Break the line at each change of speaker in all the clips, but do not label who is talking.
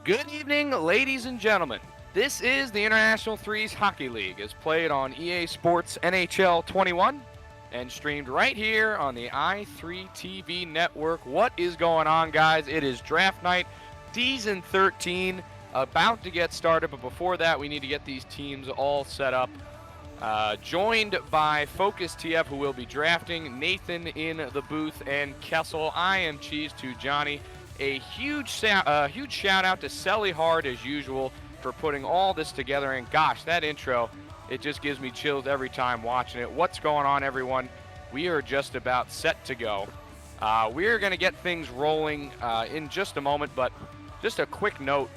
Good evening, ladies and gentlemen. This is the International Threes Hockey League, as played on EA Sports NHL 21 and streamed right here on the i3 TV network. What is going on, guys? It is draft night, season 13, about to get started, but before that, we need to get these teams all set up. Joined by Focus TF, who will be drafting, Nathan in the booth, and Kessel. I am Cheese to Johnny. A huge shout out to Selly Hard, as usual, for putting all this together. And gosh, that intro, it just gives me chills every time watching it. What's going on, everyone? We are just about set to go. We're going to get things rolling in just a moment, but just a quick note.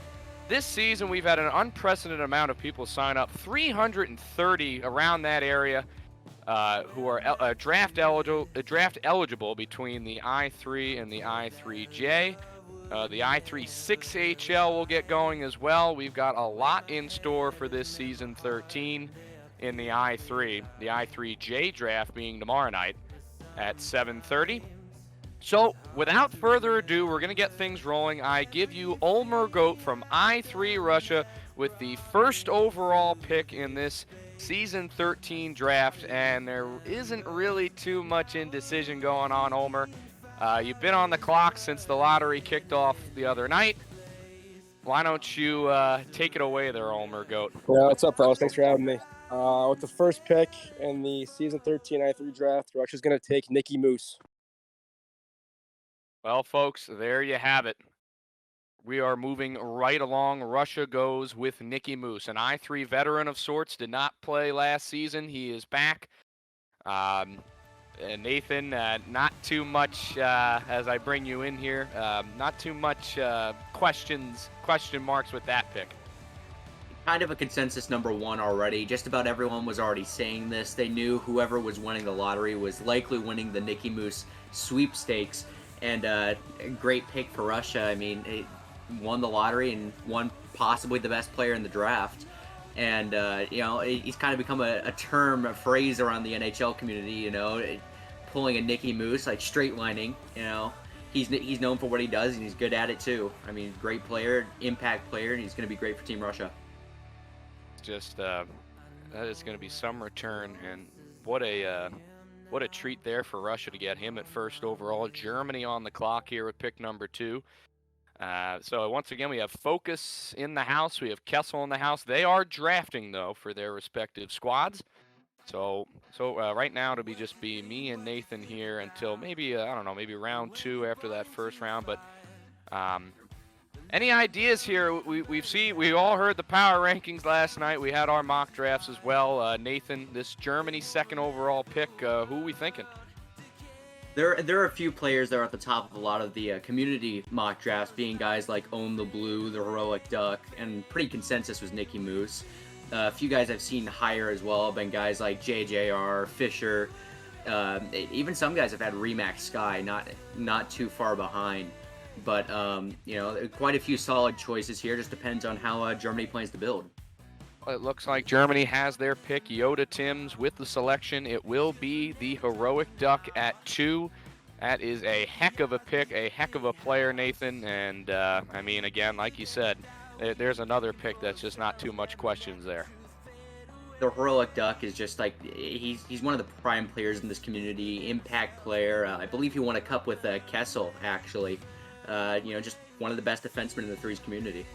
This season, we've had an unprecedented amount of people sign up, 330 around that area, who are draft eligible between the I3 and the I3J. The I3HL will get going as well. We've got a lot in store for this season 13 in the I3. The I3J draft being tomorrow night at 7:30. So, without further ado, we're going to get things rolling. I give you Ulmer Goat from I3 Russia with the first overall pick in this Season 13 draft, and there isn't really too much indecision going on, Ulmer. You've been on the clock since the lottery kicked off the other night. Why don't you take it away there, Ulmer Goat?
Yeah, what's up, fellas? Thanks for having me. With the first pick in the Season 13 I3 draft, Russia's going to take Nicky Moose.
Well, folks, there you have it. We are moving right along. Russia goes with Nicky Moose, an I3 veteran of sorts. Did not play last season. He is back. And Nathan, not too much, as I bring you in here, not too much question marks with that pick.
Kind of a consensus number one already. Just about everyone was already saying this. They knew whoever was winning the lottery was likely winning the Nicky Moose sweepstakes. And a great pick for Russia. I mean, it won the lottery and won possibly the best player in the draft. And, he's kind of become a term, a phrase around the NHL community, pulling a Nicky Moose, like straight lining, He's known for what he does, and he's good at it, too. I mean, great player, impact player, and he's going to be great for Team Russia.
Just, that is going to be some return, and what a treat there for Russia to get him at first overall. Germany on the clock here with pick number 2. So once again, we have Focus in the house. We have Kessel in the house. They are drafting, though, for their respective squads. So right now it'll just be me and Nathan here until maybe, maybe round 2 after that first round. But any ideas here? We all heard the power rankings last night. We had our mock drafts as well. Nathan, this Germany second overall pick, who are we thinking?
There are a few players that are at the top of a lot of the community mock drafts, being guys like Own the Blue, the Heroic Duck, and pretty consensus was Nicky Moose. A few guys I've seen higher as well have been guys like JJR, Fisher. Even some guys have had Remax Sky, not too far behind. But, quite a few solid choices here. Just depends on how Germany plans to build.
It looks like Germany has their pick. Yoda Timms with the selection. It will be the Heroic Duck at 2. That is a heck of a pick, a heck of a player, Nathan. And, again, like you said, there's another pick that's just not too much questions there.
The Heroic Duck is just like, he's one of the prime players in this community, impact player. I believe he won a cup with Kessel, actually. Just one of the best defensemen in the Threes community.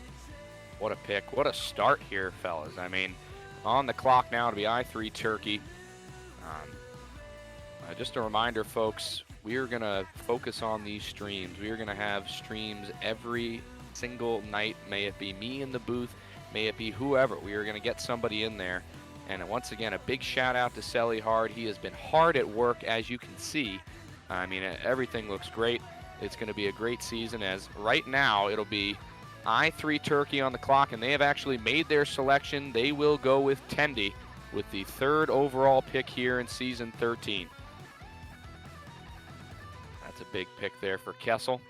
What a pick. What a start here, fellas. I mean, on the clock now to be I3 Turkey. Just a reminder, folks, we are going to focus on these streams. We are going to have streams every single night. May it be me in the booth, may it be whoever. We are going to get somebody in there. And once again, a big shout out to Selly Hard. He has been hard at work, as you can see. I mean, everything looks great. It's going to be a great season, as right now it'll be I3 Turkey on the clock, and they have actually made their selection. They will go with Tendi with the third overall pick here in Season 13. That's a big pick there for Kessel.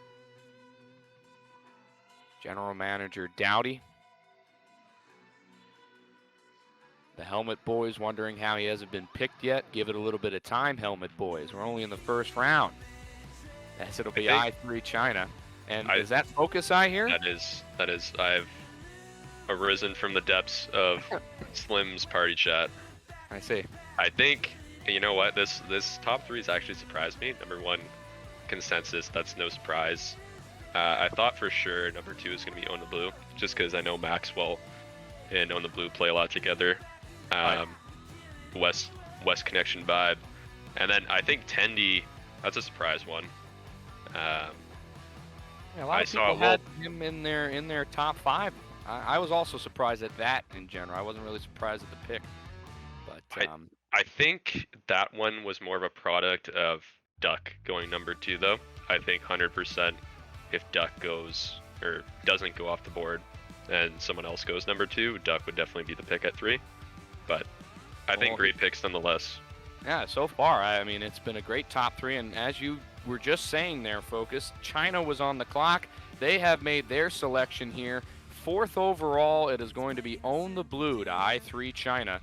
General Manager Dowdy. The Helmet Boys wondering how he hasn't been picked yet. Give it a little bit of time, Helmet Boys. We're only in the first round. As it'll be I3 China. And is that focus I hear?
That is. I've arisen from the depths of Slim's party chat.
I see.
I think, you know what, this top 3 has actually surprised me. Number 1, consensus, that's no surprise. I thought for sure number 2 is going to be Own the Blue, just because I know Maxwell and Own the Blue play a lot together. West Connection vibe. And then I think Tendy, that's a surprise one.
Yeah, a lot of people had him in their top 5. I was also surprised at that in general. I wasn't really surprised at the pick. But
I think that one was more of a product of Duck going number 2, though. I think 100% if Duck goes or doesn't go off the board and someone else goes number 2, Duck would definitely be the pick at 3. But I think great picks nonetheless.
Yeah, so far, I mean, it's been a great top 3, and as you were just saying there, Focus, China was on the clock. They have made their selection here. 4th overall, it is going to be Own the Blue to I3 China.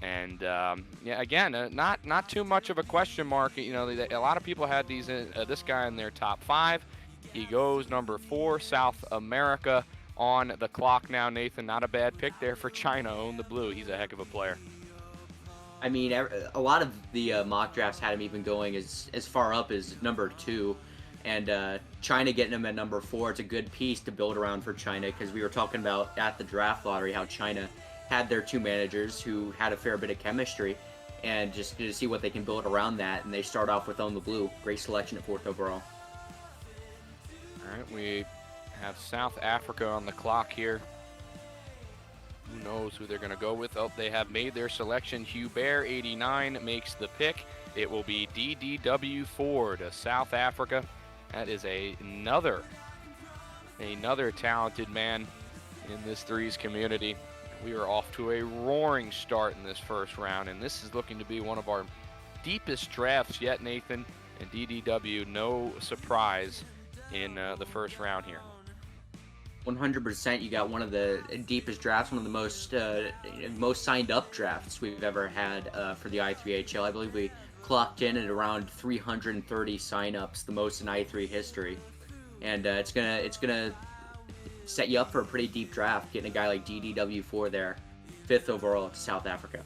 And yeah, again, not too much of a question mark. You know, a lot of people had this guy in their top 5. He goes number 4, South America on the clock now. Nathan, not a bad pick there for China. Own the Blue. He's a heck of a player.
I mean, a lot of the mock drafts had him even going as far up as number 2, and China getting him at number 4. It's a good piece to build around for China, because we were talking about at the draft lottery how China had their 2 managers who had a fair bit of chemistry, and just to see what they can build around that. And they start off with Own the Blue. Great selection at 4th overall.
All right, we have South Africa on the clock here. Who knows who they're going to go with? Oh, they have made their selection. Hubert, 89, makes the pick. It will be DDW4 to South Africa. That is another talented man in this threes community. We are off to a roaring start in this first round, and this is looking to be one of our deepest drafts yet, Nathan. And DDW, no surprise in the first round here. 100%,
you got one of the deepest drafts, one of the most signed up drafts we've ever had for the I3HL. I believe we clocked in at around 330 signups, the most in I3 history, and it's gonna set you up for a pretty deep draft, getting a guy like DDW4 there, 5th overall to South Africa.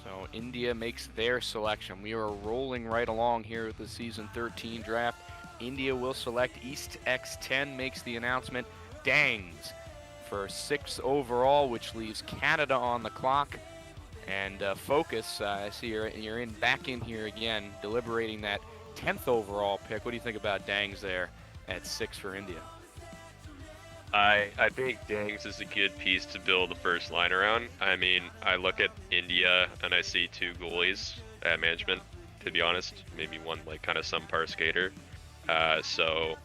So India makes their selection. We are rolling right along here with the season 13 draft. India will select East X10, makes the announcement. Dangs for 6th overall, which leaves Canada on the clock. And Focus, I see you're back in here again, deliberating that 10th overall pick. What do you think about Dangs there at 6 for India?
I think Dangs is a good piece to build the first line around. I mean, I look at India and I see 2 goalies at management, to be honest. Maybe one like kind of subpar skater. So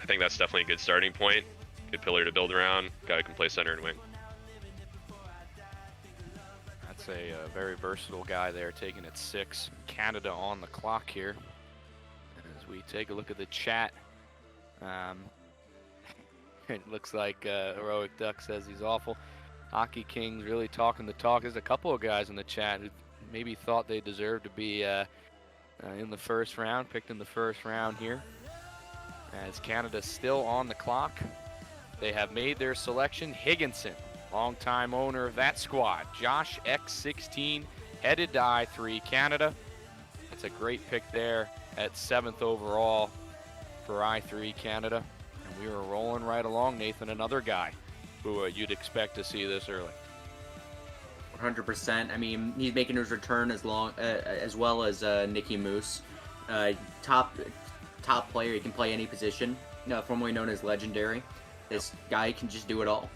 I think that's definitely a good starting point. Good pillar to build around. Guy who can play center and wing.
That's a very versatile guy there, taking it 6. Canada on the clock here. As we take a look at the chat, it looks like Heroic Duck says he's awful. Hockey Kings really talking the talk. There's a couple of guys in the chat who maybe thought they deserved to be in the first round, picked in the first round here. As Canada's still on the clock, they have made their selection. Higginson, longtime owner of that squad. Josh X16 headed to I3 Canada. That's a great pick there at 7th overall for I3 Canada. And we are rolling right along, Nathan, another guy who you'd expect to see this early.
100%. I mean, he's making his return as well as Nicky Moose. Top player. He can play any position. Formerly known as Legendary. This guy can just do it all.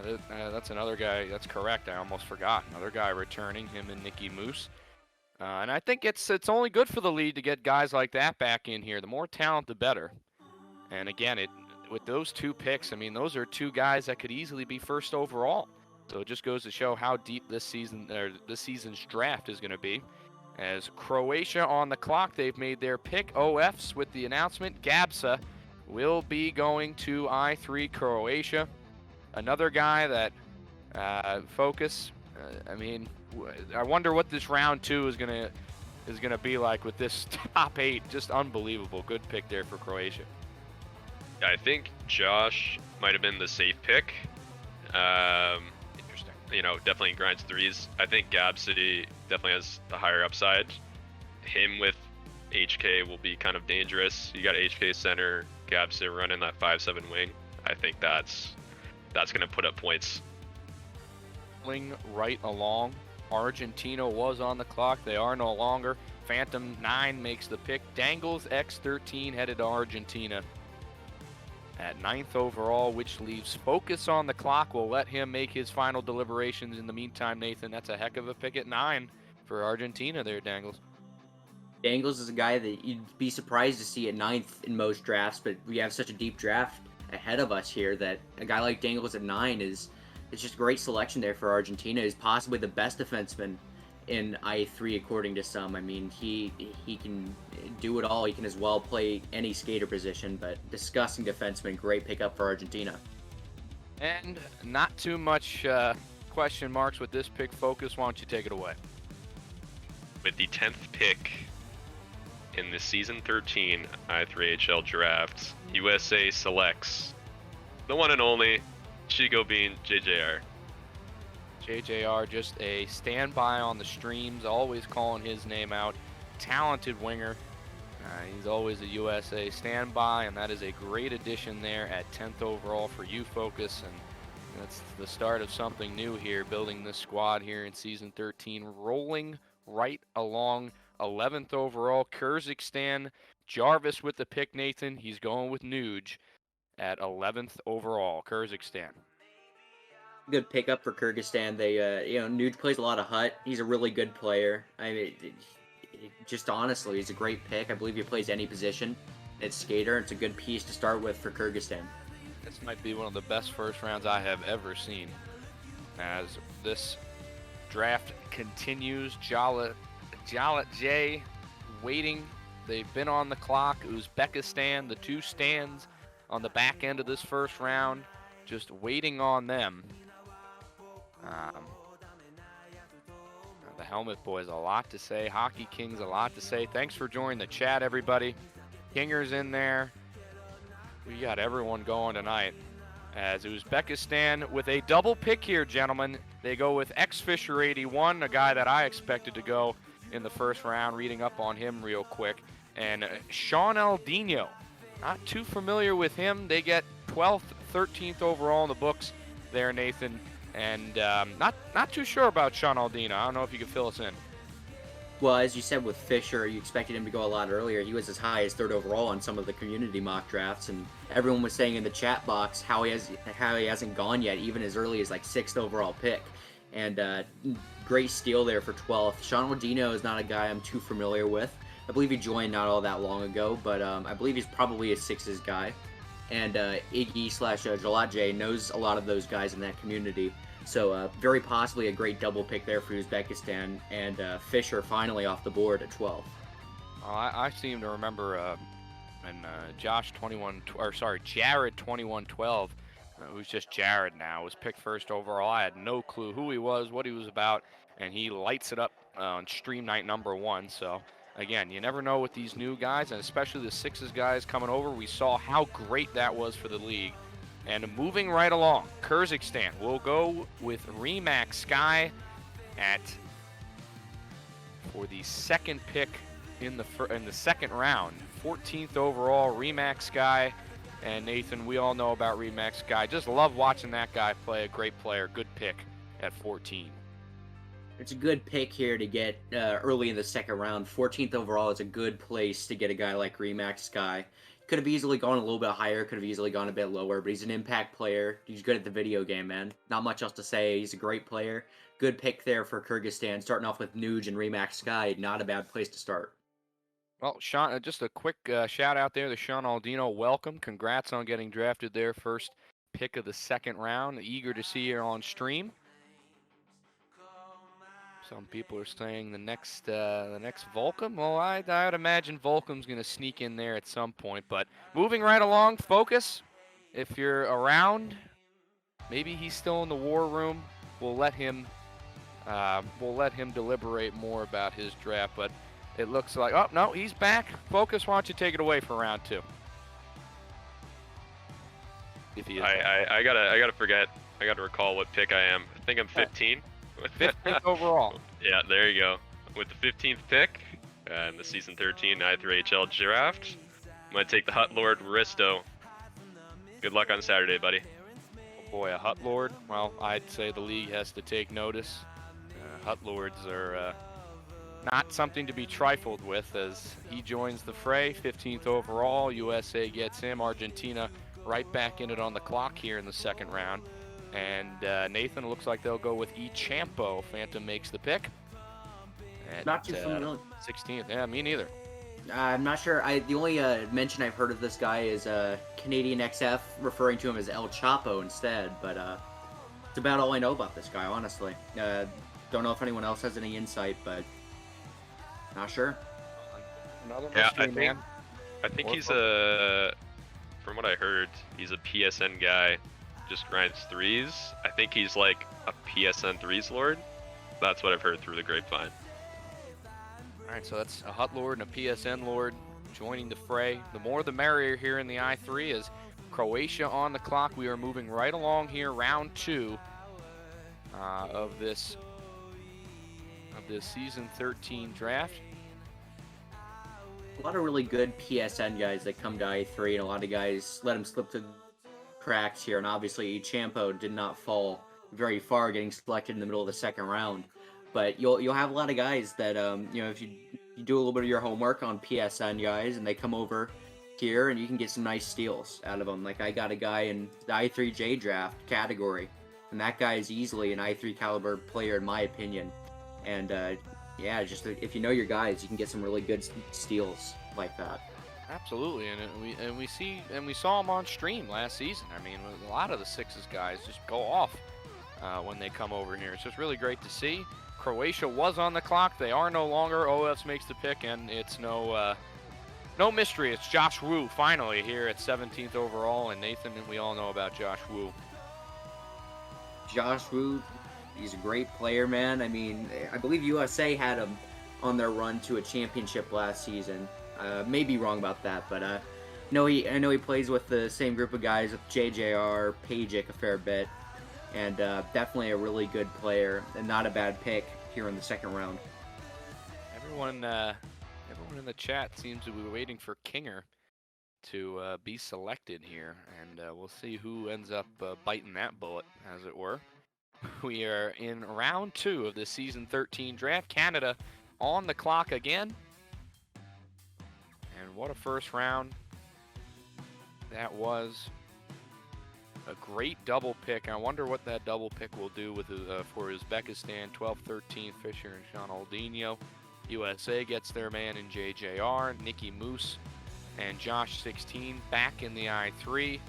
Yeah, that's another guy. That's correct. I almost forgot. Another guy returning, him and Nicky Moose. And I think it's only good for the league to get guys like that back in here. The more talent, the better. And again, with those 2 picks, I mean, those are 2 guys that could easily be 1st overall. So it just goes to show how deep this season's draft is going to be. As Croatia on the clock, they've made their pick. OFs with the announcement. Gabsa will be going to I3 Croatia. Another guy that Focus. I mean, I wonder what this round 2 is is going to be like with this top 8. Just unbelievable. Good pick there for Croatia.
I think Josh might have been the safe pick.
Interesting.
You know, definitely grinds threes. I think Gab City definitely has the higher upside. Him with HK will be kind of dangerous. You got HK center, Gab City running that 5-7 wing. I think that's going to put up points.
Right along. Argentina was on the clock. They are no longer. Phantom 9 makes the pick. Dangles X13 headed to Argentina at 9th overall, which leaves Focus on the clock. We'll let him make his final deliberations. In the meantime, Nathan, that's a heck of a pick at 9 for Argentina there, Dangles.
Dangles is a guy that you'd be surprised to see at 9th in most drafts, but we have such a deep draft ahead of us here that a guy like Dangles at 9 is just a great selection there for Argentina. He's possibly the best defenseman in I3 according to some. I mean, he can do it all. He can as well play any skater position, but disgusting defenseman, great pickup for Argentina.
And not too much question marks with this pick. Focus, why don't you take it away?
With the 10th pick in the Season 13 I3HL Draft, USA selects the one and only Chico Bean JJR.
JJR, just a standby on the streams, always calling his name out. Talented winger. He's always a USA standby, and that is a great addition there at 10th overall for you, Focus. And that's the start of something new here, building this squad here in Season 13, rolling right along 11th overall. Kyrgyzstan, Jarvis with the pick, Nathan. He's going with Nuge at 11th overall, Kyrgyzstan.
Good pickup for Kyrgyzstan. They, Nuge plays a lot of hut. He's a really good player. I mean, just honestly, he's a great pick. I believe he plays any position. It's skater. It's a good piece to start with for Kyrgyzstan.
This might be one of the best first rounds I have ever seen. As this draft continues, Jalat J waiting. They've been on the clock. Uzbekistan, the 2 stands on the back end of this first round, just waiting on them. The Helmet Boys, a lot to say. Hockey Kings, a lot to say. Thanks for joining the chat, everybody. Kinger's in there. We got everyone going tonight. As Uzbekistan with a double pick here, gentlemen. They go with X-Fisher 81, a guy that I expected to go in the first round, reading up on him real quick. And Sean Aldino, not too familiar with him. They get 12th, 13th overall in the books there, Nathan. And not too sure about Sean Aldino. I don't know if you can fill us in.
Well, as you said with Fisher, you expected him to go a lot earlier. He was as high as 3rd overall on some of the community mock drafts, and everyone was saying in the chat box how he hasn't gone yet, even as early as like 6th overall pick. And great steal there for 12th. Sean Aldino is not a guy I'm too familiar with. I believe he joined not all that long ago, but I believe he's probably a 6s guy. And Iggy/Jalat knows a lot of those guys in that community. So very possibly a great double pick there for Uzbekistan, and Fisher finally off the board at 12.
I seem to remember when Jared 2112, who's just Jared now, was picked 1st overall. I had no clue who he was, what he was about, and he lights it up on stream night number 1. So again, you never know with these new guys, and especially the 6s guys coming over. We saw how great that was for the league. And moving right along, Kyrgyzstan will go with Remax Sky for the 2nd pick in the second round. 14th overall, Remax Sky. And Nathan, we all know about Remax Sky. Just love watching that guy play. A great player, good pick at 14.
It's a good pick here to get early in the 2nd round. 14th overall is a good place to get a guy like Remax Sky. Could have easily gone a little bit higher, could have easily gone a bit lower, but he's an impact player. He's good at the video game, man. Not much else to say. He's a great player. Good pick there for Kyrgyzstan. Starting off with Nuge and Remax Sky, not a bad place to start.
Well, Sean, just a quick shout out there to Sean Aldino. Welcome. Congrats on getting drafted there. First pick of the 2nd round. Eager to see you on stream. Some people are saying the next Volcom. Well, I'd imagine Volcom's going to sneak in there at some point. But moving right along, Focus. If you're around, maybe he's still in the war room. We'll let him deliberate more about his draft. But it looks like, oh, no, he's back. Focus, why don't you take it away for round 2? If he is.
I gotta recall what pick I am. I think I'm 15.
15th overall.
Yeah, there you go. With the 15th pick in the season 13 I3HL Draft, I'm gonna take the Hut Lord Risto. Good luck on Saturday, buddy.
Oh boy, a Hut Lord. Well, I'd say the league has to take notice. Hut Lords are not something to be trifled with, as he joins the fray. 15th overall, USA gets him. Argentina right back in it on the clock here in the second round. And Nathan, looks like they'll go with Champo. Phantom makes the pick. At,
Not too familiar.
16th. Yeah, me neither.
I'm not sure. The only mention I've heard of this guy is Canadian XF referring to him as El Chapo instead, but it's about all I know about this guy, honestly. Don't know if anyone else has any insight, but not sure.
Another
Yeah,
mystery man.
I think
Or
he's a, from what I heard, he's a PSN guy, just grinds threes. I think he's like a PSN threes lord. That's what I've heard through the grapevine.
All right, so that's a Hut Lord and a PSN Lord joining the fray. The more the merrier here in the I3 is Croatia on the clock. We are moving right along here, round 2 of this season 13 draft.
A lot of really good PSN guys that come to I3, and a lot of guys let him slip through the cracks here. And obviously, Champo did not fall very far, getting selected in the middle of the second round. But you'll have a lot of guys that if you do a little bit of your homework on PSN guys, and they come over here, and you can get some nice steals out of them. Like I got a guy in the I3J draft category, and that guy is easily an I3 caliber player in my opinion. And just if you know your guys, you can get some really good steals like that.
Absolutely, and we saw him on stream last season. I mean, a lot of the Sixes guys just go off when they come over here. It's just really great to see. Croatia was on the clock. They are no longer. OFs makes the pick, and it's no mystery. It's Josh Wu finally here at 17th overall, and Nathan, and we all know about Josh Wu.
Josh Wu, he's a great player, man. I mean, I believe USA had him on their run to a championship last season. May be wrong about that, but I know he plays with the same group of guys with JJR, Pajic a fair bit. And definitely a really good player, and not a bad pick here in the second round.
Everyone in the chat seems to be waiting for Kinger to be selected here, and we'll see who ends up biting that bullet, as it were. We are in round 2 of the season 13 draft. Canada on the clock again, and what a first round that was. A great double pick. I wonder what that double pick will do with for Uzbekistan. 12th, 13th, Fisher and Sean Aldino. USA gets their man in JJR. Nicky Moose and Josh 16 back in the I3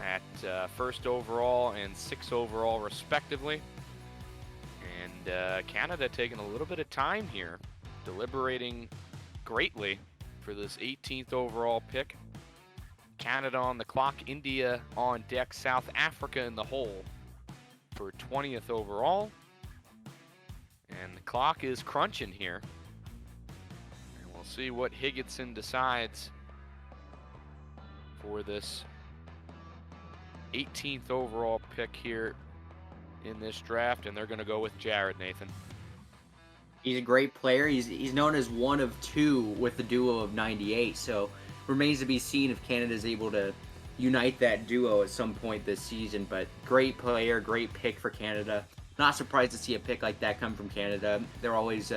at first overall and 6th overall respectively. And Canada taking a little bit of time here, deliberating greatly for this 18th overall pick. Canada on the clock, India on deck, South Africa in the hole for 20th overall. And the clock is crunching here. And we'll see what Higginson decides for this 18th overall pick here in this draft. And they're going to go with Jared, Nathan.
He's a great player. He's known as one of 2 with the duo of 98, so remains to be seen if Canada is able to unite that duo at some point this season. But great player, great pick for Canada. Not surprised to see a pick like that come from Canada. They're always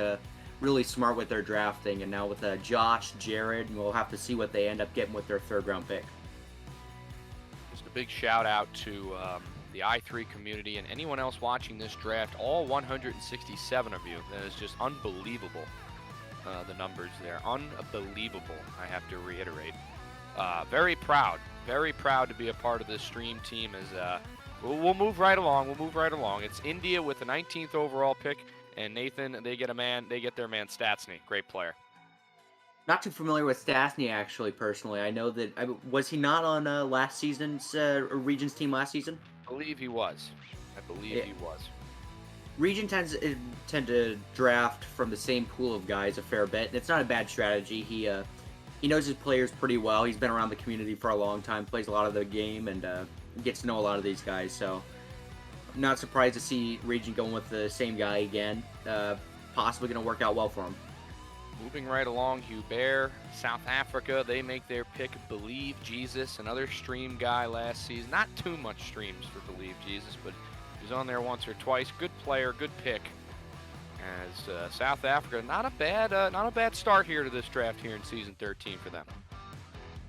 really smart with their drafting, and now with Josh, Jared, we'll have to see what they end up getting with their 3rd round pick.
Just a big shout out to the I3 community and anyone else watching this draft, all 167 of you. That is just unbelievable. The numbers there, unbelievable, I have to reiterate. Very proud to be a part of this stream team. As we'll move right along. It's India with the 19th overall pick, and Nathan, they get their man Statsny, great player.
Not too familiar with Stastny, actually, personally. I know that, was he not on last season's Regions team last season?
I believe he was. He was.
Region tend to draft from the same pool of guys a fair bit, and it's not a bad strategy. He knows his players pretty well. He's been around the community for a long time, plays a lot of the game, and gets to know a lot of these guys. So, I'm not surprised to see Region going with the same guy again. Possibly going to work out well for him.
Moving right along, Hubert, South Africa, they make their pick, Believe Jesus, another stream guy last season. Not too much streams for Believe Jesus, but he was on there once or twice. Good player, good pick. As South Africa, not a bad start here to this draft here in season 13 for them.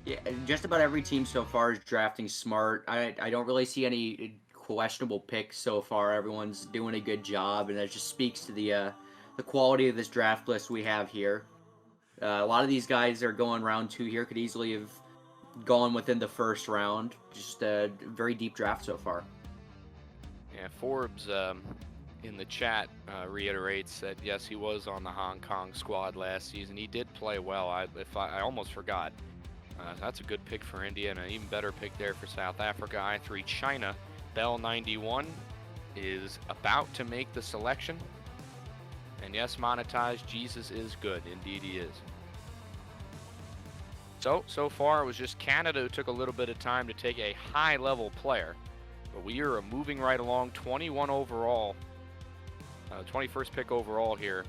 Yeah, just about every team so far is drafting smart. I don't really see any questionable picks so far. Everyone's doing a good job, and that just speaks to the quality of this draft list we have here. A lot of these guys are going round 2 here, could easily have gone within the first round. Just a very deep draft so far.
Yeah, Forbes in the chat reiterates that yes, he was on the Hong Kong squad last season. He did play well. I almost forgot. That's a good pick for India, and an even better pick there for South Africa. I3 China, Bell 91 is about to make the selection. And yes, monetized Jesus is good. Indeed he is. So far it was just Canada who took a little bit of time to take a high-level player. But we are moving right along, 21 overall. 21st pick overall here.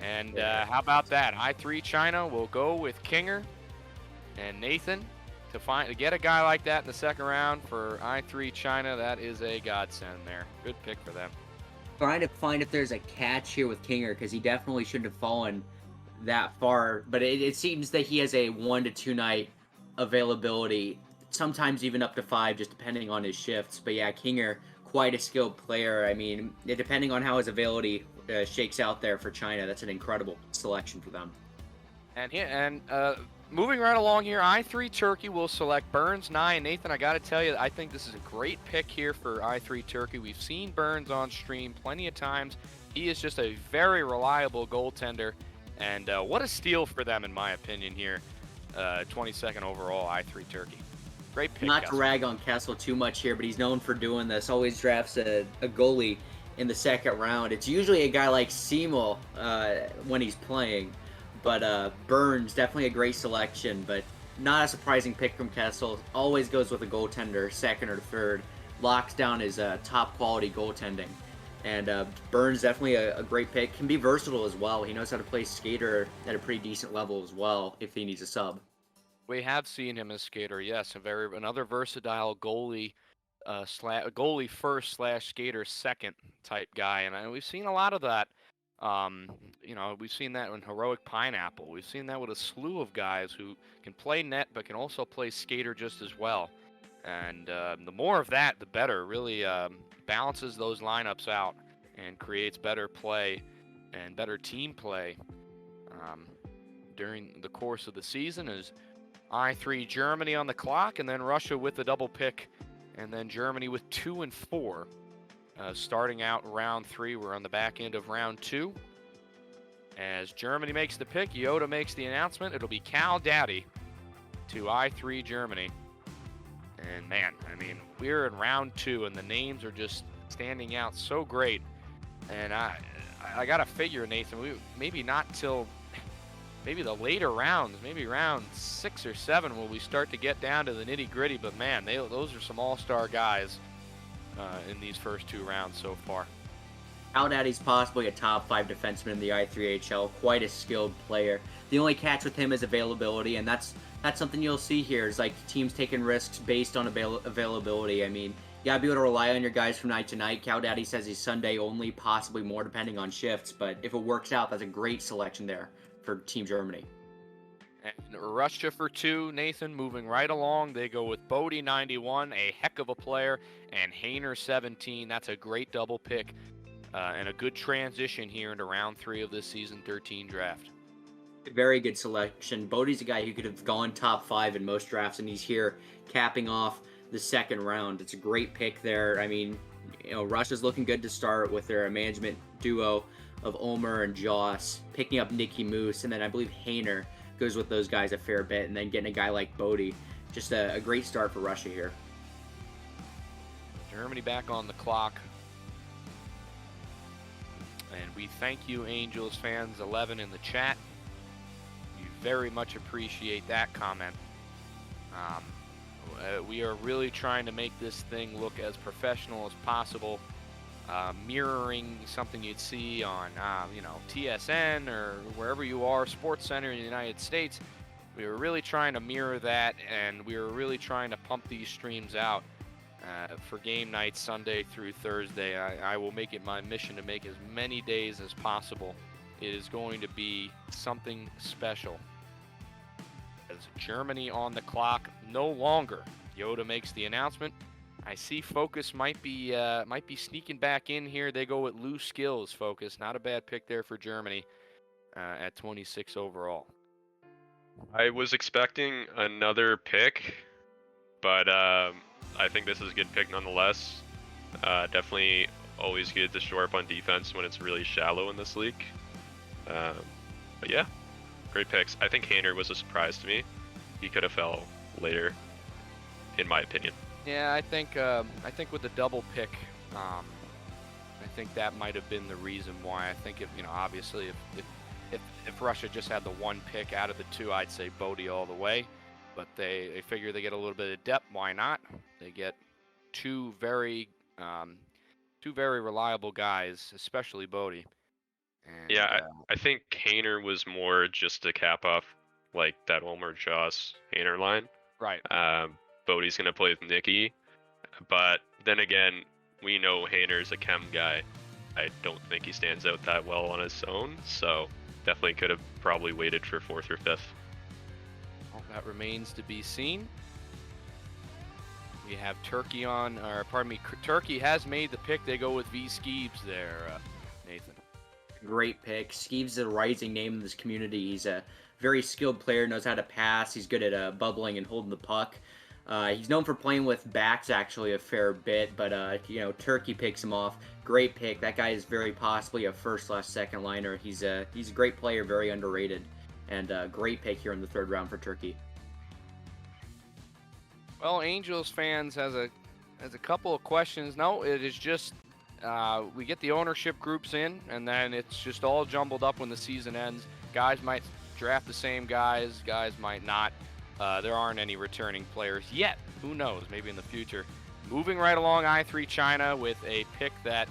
And how about that? I3 China will go with Kinger and Nathan to get a guy like that in the second round for I3 China. That is a godsend there. Good pick for them.
Trying to find if there's a catch here with Kinger, because he definitely shouldn't have fallen that far. But it seems that he has a 1 to 2 night availability, sometimes even up to 5, just depending on his shifts. But yeah, Kinger, quite a skilled player. I mean, depending on how his availability shakes out there for China, that's an incredible selection for them.
And moving right along here, I3 Turkey will select Burns, Nye, and Nathan. I got to tell you, I think this is a great pick here for I3 Turkey. We've seen Burns on stream plenty of times. He is just a very reliable goaltender, and what a steal for them, in my opinion, here. 22nd overall, I3 Turkey. Great pick.
Not to rag on Kessel too much here, but he's known for doing this. Always drafts a goalie in the second round. It's usually a guy like Seymour when he's playing. But Burns, definitely a great selection, but not a surprising pick from Kessel. Always goes with a goaltender, second or third. Locks down his top quality goaltending. And Burns, definitely a great pick. Can be versatile as well. He knows how to play skater at a pretty decent level as well if he needs a sub.
We have seen him as skater, yes. Another versatile goalie, goalie first / skater second type guy. And we've seen a lot of that. We've seen that in Heroic Pineapple. We've seen that with a slew of guys who can play net but can also play skater just as well. And the more of that, the better. Really balances those lineups out and creates better play and better team play during the course of the season. As I3 Germany on the clock, and then Russia with the double pick, and then Germany with 2 and 4. Starting out round 3, we're on the back end of round 2. As Germany makes the pick, Yoda makes the announcement. It'll be Cal Daddy to I3 Germany. And man, I mean, we're in round 2, and the names are just standing out so great. And I gotta figure, Nathan, maybe not till maybe the later rounds, maybe round 6 or 7, will we start to get down to the nitty gritty. But man, those are some all-star guys in these first 2 rounds so far.
Cal Daddy's possibly a top 5 defenseman in the I3HL, quite a skilled player. The only catch with him is availability, and that's something you'll see here, is like teams taking risks based on availability. I mean, you gotta be able to rely on your guys from night to night. Cal Daddy says he's Sunday only, possibly more depending on shifts, but if it works out, that's a great selection there for Team Germany.
And Russia for 2, Nathan, moving right along. They go with Bodie 91, a heck of a player, and Hainer 17. That's a great double pick and a good transition here into round 3 of this season 13 draft.
Very good selection. Bodie's a guy who could have gone top 5 in most drafts, and he's here capping off the second round. It's a great pick there. I mean, Russia's looking good to start with their management duo of Omer and Joss, picking up Nicky Moose, and then I believe Hainer goes with those guys a fair bit, and then getting a guy like Bodie. Just a great start for Russia here.
Germany back on the clock. And we thank you, Angels fans 11 in the chat. We very much appreciate that comment. We are really trying to make this thing look as professional as possible, mirroring something you'd see on, TSN or wherever you are, Sports Center in the United States. We were really trying to mirror that, and we were really trying to pump these streams out for game nights Sunday through Thursday. I will make it my mission to make as many days as possible. It is going to be something special. As Germany on the clock no longer. Yoda makes the announcement. I see Focus might be sneaking back in here. They go with Lou Skills. Focus, not a bad pick there for Germany at 26 overall.
I was expecting another pick, but I think this is a good pick nonetheless. Definitely always good to shore up on defense when it's really shallow in this league. But yeah, great picks. I think Hainer was a surprise to me. He could have fell later, in my opinion.
Yeah, I think with the double pick, I think that might have been the reason why. I think obviously if Russia just had the one pick out of the two, I'd say Bodie all the way. But they figure they get a little bit of depth. Why not? They get two very reliable guys, especially Bodie. And,
yeah, I think Hainer was more just to cap off like that Ulmer Joss Hainer line.
Right.
Bodie's gonna play with Nicky, but then again, we know Hainer's a chem guy. I don't think he stands out that well on his own, so definitely could have probably waited for 4th or 5th.
Well, that remains to be seen. We have Turkey on, or pardon me, Turkey has made the pick. They go with V. Skeebs there, Nathan.
Great pick. Skeeves is a rising name in this community. He's a very skilled player, knows how to pass. He's good at bubbling and holding the puck. He's known for playing with backs actually a fair bit, but Turkey picks him off. Great pick. That guy is very possibly a first/second liner. He's a great player, very underrated, and great pick here in the 3rd round for Turkey.
Well, Angels fans has a couple of questions. No, it is just we get the ownership groups in, and then it's just all jumbled up when the season ends. Guys might draft the same guys might not. There aren't any returning players yet. Who knows? Maybe in the future. Moving right along, I3 China with a pick that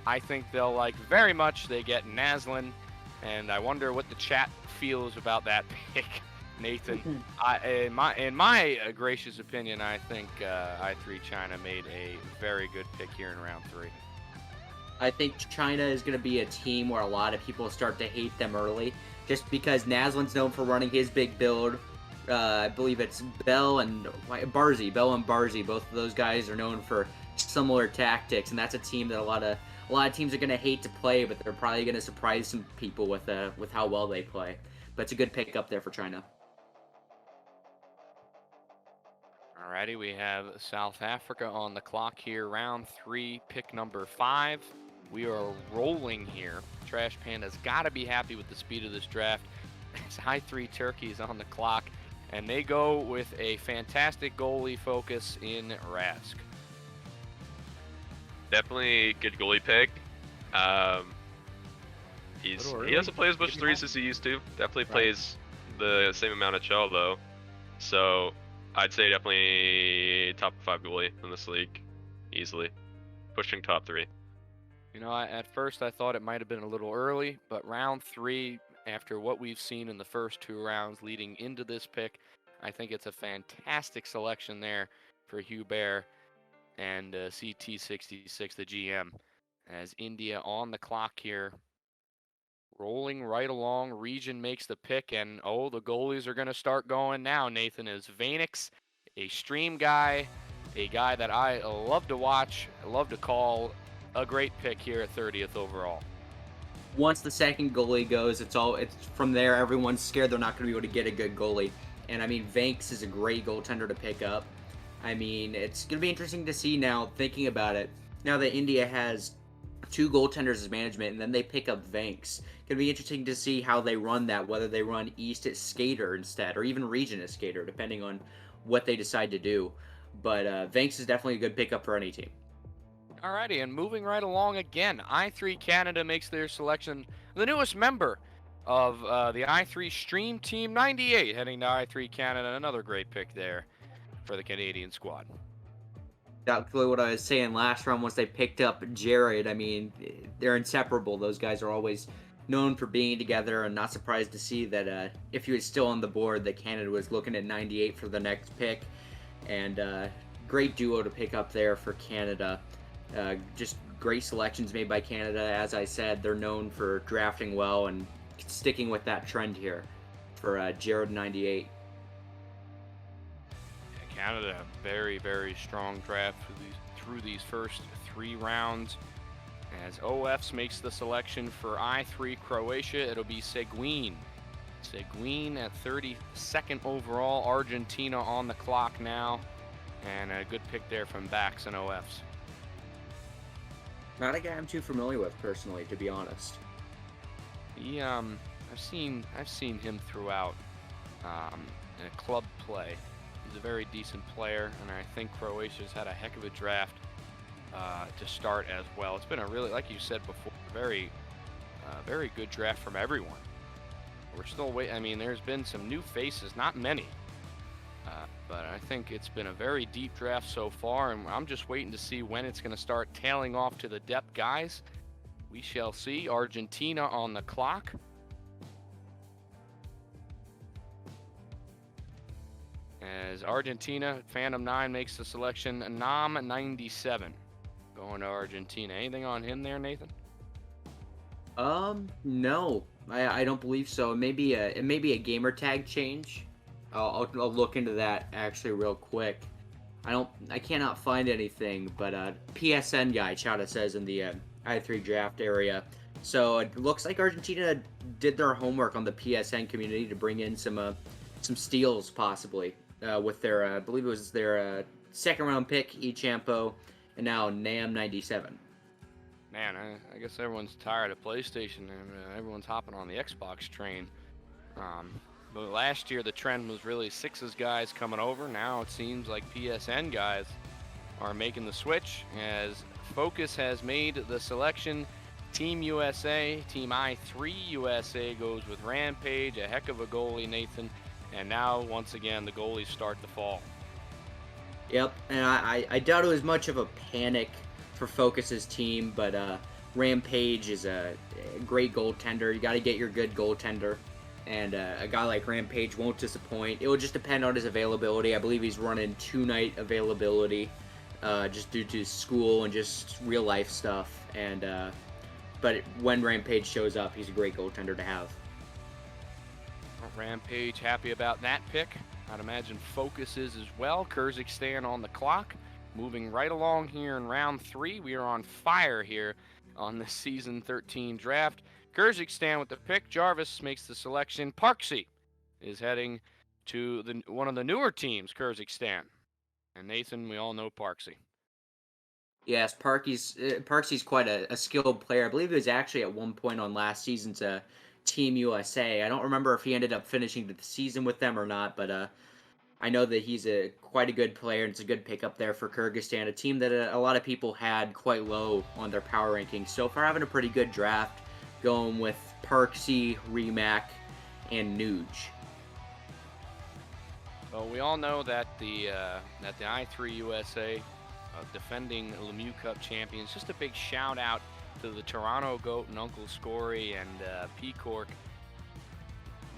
I think they'll like very much. They get Naslin, and I wonder what the chat feels about that pick, Nathan. In my gracious opinion, I think I3 China made a very good pick here in round 3.
I think China is going to be a team where a lot of people start to hate them early, just because Naslin's known for running his big build. I believe it's Bell and Barzy. Both of those guys are known for similar tactics, and that's a team that a lot of teams are going to hate to play, but they're probably going to surprise some people with how well they play. But it's a good pick up there for China.
Alrighty, we have South Africa on the clock here. Round 3, pick number 5. We are rolling here. Trash Panda's got to be happy with the speed of this draft. It's I3 Turkey's on the clock, and they go with a fantastic goalie focus in Rask.
Definitely good goalie pick. He doesn't play as much threes as he used to. Definitely plays the same amount of shell though. So I'd say definitely top 5 goalie in this league, easily pushing top 3.
At first I thought it might have been a little early, but round 3, after what we've seen in the first 2 rounds leading into this pick, I think it's a fantastic selection there for Hubert and CT66, the GM, as India on the clock here. Rolling right along, Region makes the pick, and the goalies are going to start going now. Nathan is Vanix, a stream guy, a guy that I love to watch, I love to call, a great pick here at 30th overall.
Once the second goalie goes, it's from there. Everyone's scared they're not going to be able to get a good goalie, and I mean Vanks is a great goaltender to pick up. I mean, it's going to be interesting to see now, thinking about it, now that India has 2 goaltenders as management, and then they pick up Vanks. It's going to be interesting to see how they run that, whether they run East as skater instead, or even Region as skater, depending on what they decide to do. But Vanks is definitely a good pickup for any team.
Alrighty, and moving right along again, I3 Canada makes their selection, the newest member of the I3 Stream Team 98, heading to I3 Canada. Another great pick there for the Canadian squad.
Exactly what I was saying last round once they picked up Jared. I mean, they're inseparable. Those guys are always known for being together, and not surprised to see that if he was still on the board, that Canada was looking at 98 for the next pick. And great duo to pick up there for Canada. Just great selections made by Canada. As I said, they're known for drafting well and sticking with that trend here for Jared 98.
Canada, very, very strong draft through these first 3 rounds. As OFs makes the selection for I3 Croatia, it'll be Seguin. Seguin at 32nd overall. Argentina on the clock now. And a good pick there from backs and OFs.
Not a guy I'm too familiar with personally, to be honest.
He, I've seen him throughout in a club play. He's a very decent player, and I think Croatia's had a heck of a draft to start as well. It's been a really, like you said before, very good draft from everyone. We're still waiting. I mean, there's been some new faces, not many, but I think it's been a very deep draft so far, and I'm just waiting to see when it's going to start tailing off to the depth guys. We shall see. Argentina on the clock. As Argentina, Phantom 9 makes the selection, Nam 97 going to Argentina. Anything on him there, Nathan?
No, I don't believe so. It may be a gamer tag change. I'll look into that actually real quick. I cannot find anything, but PSN guy Chada says in the I3 draft area. So it looks like Argentina did their homework on the PSN community to bring in some steals possibly. With their, I believe it was their second round pick, Echampo, and now Nam 97.
Man, I guess everyone's tired of PlayStation and everyone's hopping on the Xbox train. But last year the trend was really Sixes guys coming over. Now it seems like PSN guys are making the switch as Focus has made the selection. Team USA, Team I3 USA goes with Rampage, a heck of a goalie, Nathan. And now, once again, the goalies start to fall.
Yep, and I doubt it was much of a panic for Focus's team, but Rampage is a great goaltender. You got to get your good goaltender, and a guy like Rampage won't disappoint. It will just depend on his availability. I believe he's running 2-night availability just due to school and just real-life stuff. And but when Rampage shows up, he's a great goaltender to have.
Rampage happy about that pick. I'd imagine Focus is as well. Kyrgyzstan on the clock. Moving right along here in round 3. We are on fire here on the season 13 draft. Kyrgyzstan with the pick. Jarvis makes the selection. Parksy is heading to one of the newer teams, Kyrgyzstan. And Nathan, we all know Parksy.
Yes, Parksy's quite a skilled player. I believe he was actually at one point on last season's Team USA. I don't remember if he ended up finishing the season with them or not, but I know that he's quite a good player, and it's a good pickup there for Kyrgyzstan, a team that a lot of people had quite low on their power rankings. So far, having a pretty good draft, going with Parksy, Remac, and Nuge.
Well, we all know that the I3 USA defending Lemieux Cup champions. Just a big shout out to the Toronto Goat and Uncle Scory and P-Cork.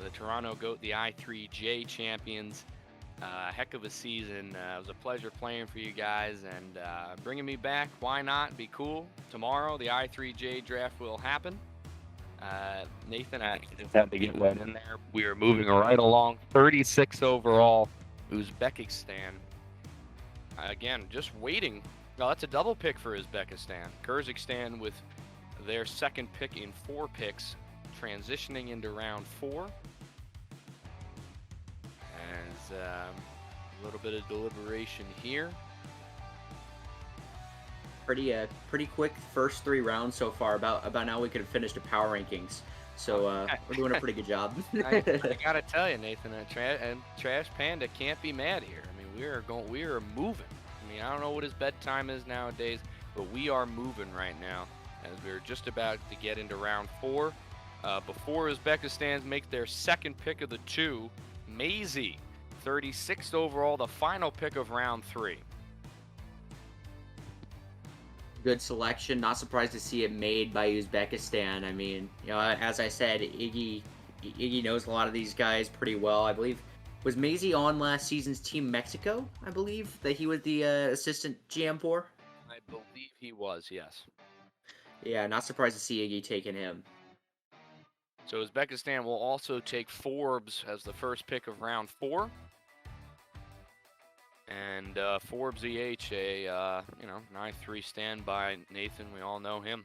The Toronto Goat, the I3J champions. Heck of a season. It was a pleasure playing for you guys and bringing me back. Why not? Be cool. Tomorrow, the I3J draft will happen. Nathan, I just had to get one in there. We are moving right along. 36 overall, Uzbekistan. Again, just waiting. No, that's a double pick for Uzbekistan. Kyrgyzstan with their second pick in 4 picks, transitioning into round 4. As a little bit of deliberation here.
Pretty quick first 3 rounds so far. About now we could have finished the power rankings. So we're doing a pretty good job.
I gotta tell you, Nathan, and Trash Panda can't be mad here. I mean, we are moving. I mean, I don't know what his bedtime is nowadays. but we are moving right now as we're just about to get into round 4. Before Uzbekistan make their second pick of the 2, Maisie, 36th overall, the final pick of round 3.
Good selection. Not surprised to see it made by Uzbekistan. I mean, as I said, Iggy knows a lot of these guys pretty well. I believe, was Maisie on last season's Team Mexico? I believe that he was the assistant GM for.
I believe he was, yes.
Yeah, not surprised to see Iggy taking him.
So Uzbekistan will also take Forbes as the first pick of round 4. And Forbes EH, an I3 standby Nathan. We all know him.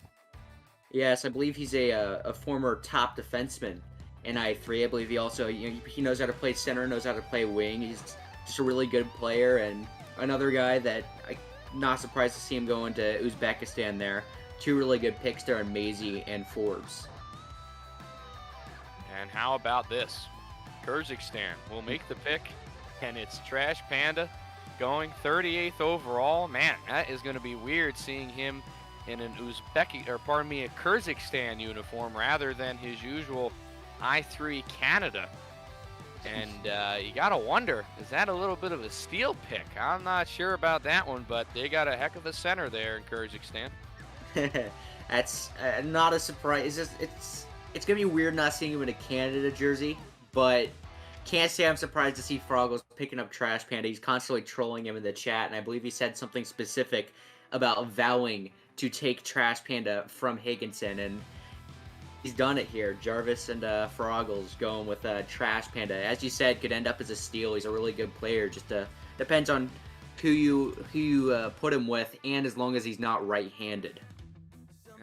Yes, I believe he's a former top defenseman in I3. I believe he also he knows how to play center, knows how to play wing. He's just a really good player, and another guy that I'm not surprised to see him go into Uzbekistan there. 2 really good picks there in Maisie and Forbes.
And how about this? Kyrgyzstan will make the pick, and it's Trash Panda going 38th overall. Man, that is going to be weird seeing him in a Kyrgyzstan uniform rather than his usual I3 Canada. And you got to wonder, is that a little bit of a steal pick? I'm not sure about that one, but they got a heck of a center there in Kyrgyzstan.
That's not a surprise. It's gonna be weird not seeing him in a Canada jersey, but can't say I'm surprised to see Froggles picking up Trash Panda. He's constantly trolling him in the chat, and I believe he said something specific about vowing to take Trash Panda from Higginson, and he's done it here. Jarvis and Froggles going with Trash Panda. As you said, could end up as a steal. He's a really good player. Just depends on who you put him with, and as long as he's not right-handed.